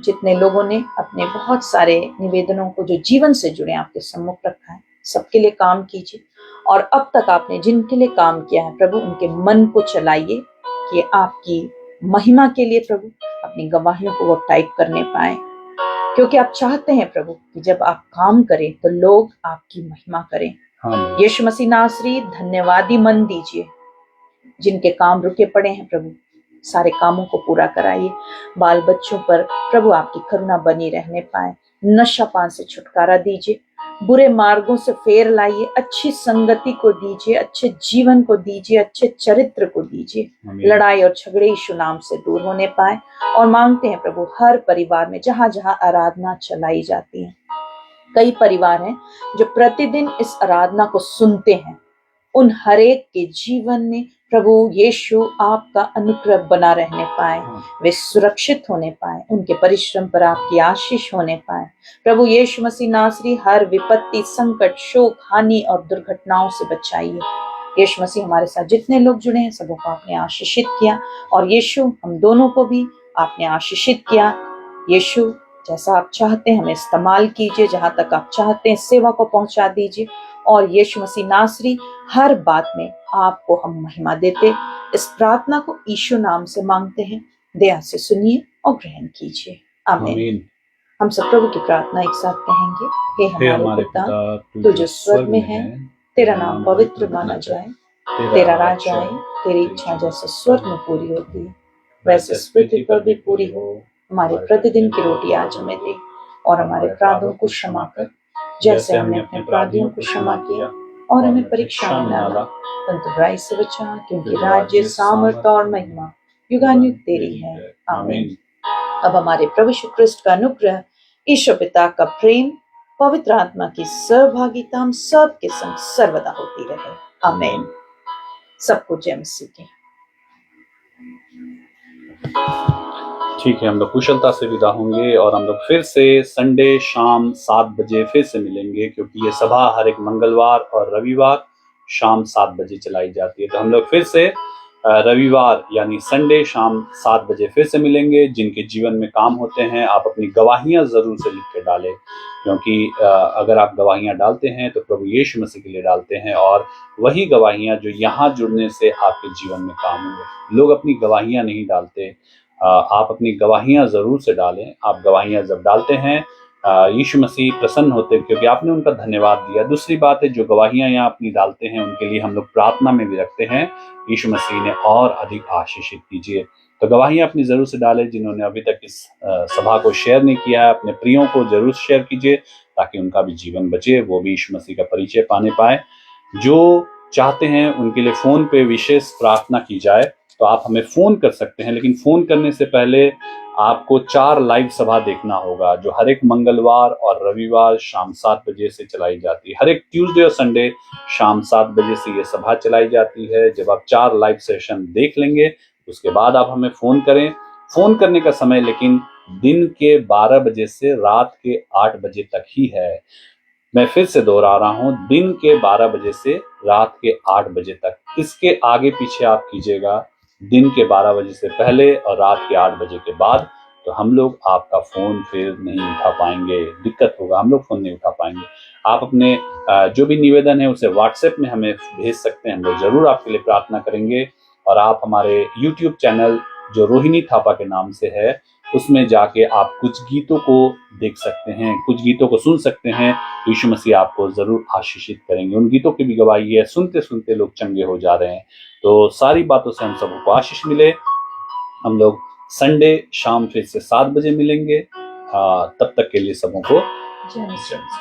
जितने लोगों ने अपने बहुत सारे निवेदनों को जो जीवन से जुड़े आपके सम्मुख रखा है, सबके लिए काम कीजिए। और अब तक आपने जिनके लिए काम किया है प्रभु, उनके मन को चलाइए कि आपकी महिमा के लिए प्रभु अपनी गवाहियों को वो टाइप करने पाए। क्योंकि आप चाहते हैं प्रभु कि जब आप काम करें तो लोग आपकी महिमा करें। यीशु मसीह नासरी धन्यवादी मन दीजिए। जिनके काम रुके पड़े हैं प्रभु, सारे कामों को पूरा कराइए। बाल बच्चों पर प्रभु आपकी करुणा बनी रहने पाए। नशा पान से छुटकारा दीजिए, बुरे मार्गों से फेर लाइए, अच्छी संगति को दीजिए, अच्छे जीवन को दीजिए, अच्छे चरित्र को दीजिए। लड़ाई और झगड़े यीशु नाम से दूर होने पाए। और मांगते हैं प्रभु हर परिवार में जहां जहां आराधना चलाई जाती है, कई परिवार हैं जो प्रतिदिन इस आराधना को सुनते हैं, उन हरेक के जीवन में प्रभु यीशु आपका अनुग्रह बना रहने पाए, वे सुरक्षित होने पाए, उनके परिश्रम पर आपकी आशीष होने पाए। प्रभु यीशु मसीह नासरी हर विपत्ति, संकट, शोक, हानि और दुर्घटनाओं से बचाइए। यीशु मसीह हमारे साथ जितने लोग जुड़े हैं सबों को आपने आशीषित किया, और यीशु हम दोनों को भी आपने आशीषित किया। यीशु जैसा आप चाहते हैं हमें इस्तेमाल कीजिए, जहां तक आप चाहते हैं सेवा को पहुंचा दीजिए। और यीशु मसीह नासरी हर बात में आपको हम महिमा देते इस प्रार्थना को यीशु नाम से मांगते हैं। दया से सुनिए और ग्रहण कीजिए। आमीन। हम सब प्रभु की प्रार्थना एक साथ कहेंगे। हे हमारे पिता, तू जो स्वर्ग में है, तेरा नाम पवित्र माना जाए, तेरा राज आए, तेरी इच्छा जैसे स्वर्ग में पूरी होती है वैसे इस पृथ्वी पर भी पूरी हो। हमारे प्रतिदिन की रोटी आज हमें दे, और हमारे अपराधों को क्षमा कर जैसे हमने अपने अपराधियों को क्षमा किया, और हमें परीक्षा में न ला परंतु बुराई से बचा, क्योंकि राज्य, सामर्थ और महिमा युगानुयुग तेरी है। आमीन। अब हमारे प्रभु यीशु ख्रिस्त का अनुग्रह, ईश्वर पिता का प्रेम, पवित्र आत्मा की सहभागिता हम सब के संग सर्वदा होती रहे। आमीन। सबको जय मसीह की। ठीक है, हम लोग कुशलता से विदा होंगे और हम लोग फिर से संडे शाम 7 बजे फिर से मिलेंगे, क्योंकि ये सभा हर एक मंगलवार और रविवार शाम 7 बजे चलाई जाती है। तो हम लोग फिर से रविवार यानी संडे शाम 7 बजे फिर से मिलेंगे। जिनके जीवन में काम होते हैं आप अपनी गवाहियां जरूर से लिख के डालें, क्योंकि अगर आप गवाहियां डालते हैं तो प्रभु यीशु मसीह के लिए डालते हैं, और वही गवाहियां जो यहाँ जुड़ने से आपके जीवन में काम होंगे। लोग अपनी गवाहियां नहीं डालते, आप अपनी गवाहियां जरूर से डालें। आप गवाहियां जब डालते हैं यीशु मसीह प्रसन्न होते हैं, क्योंकि आपने उनका धन्यवाद दिया। दूसरी बात है, जो गवाहियां यहाँ अपनी डालते हैं उनके लिए हम लोग प्रार्थना में भी रखते हैं, यीशु मसीह ने और अधिक आशीषित कीजिए। तो गवाहियां अपनी जरूर से डालें। जिन्होंने अभी तक इस सभा को शेयर नहीं किया है, अपने प्रियों को जरूर शेयर कीजिए, ताकि उनका भी जीवन बचे, वो भी यीशु मसीह का परिचय पाने पाए। जो चाहते हैं उनके लिए फोन पे विशेष प्रार्थना की जाए तो आप हमें फोन कर सकते हैं, लेकिन फोन करने से पहले आपको 4 लाइव सभा देखना होगा, जो हर एक मंगलवार और रविवार शाम 7 बजे से चलाई जाती है। हर एक ट्यूसडे और संडे शाम 7 बजे से ये सभा चलाई जाती है। जब आप 4 लाइव सेशन देख लेंगे उसके बाद आप हमें फोन करें। फोन करने का समय लेकिन दिन के 12 बजे से रात के 8 बजे तक ही है। मैं फिर से दोहरा रहा हूं, दिन के 12 बजे से रात के 8 बजे तक। इसके आगे पीछे आप कीजिएगा दिन के 12 बजे से पहले और रात के 8 बजे के बाद, तो हम लोग आपका फोन फिर नहीं उठा पाएंगे, दिक्कत होगा, हम लोग फोन नहीं उठा पाएंगे। आप अपने जो भी निवेदन है उसे व्हाट्सएप में हमें भेज सकते हैं, हम लोग जरूर आपके लिए प्रार्थना करेंगे। और आप हमारे यूट्यूब चैनल जो रोहिणी थापा के नाम से है उसमें जाके आप कुछ गीतों को देख सकते हैं, कुछ गीतों को सुन सकते हैं। यीशु मसीह आपको जरूर आशीषित करेंगे। उन गीतों की भी गवाही है, सुनते सुनते लोग चंगे हो जा रहे हैं। तो सारी बातों से हम सबको आशीष मिले। हम लोग संडे शाम फिर से 7 बजे मिलेंगे। तब तक के लिए सबों को जय मसीह।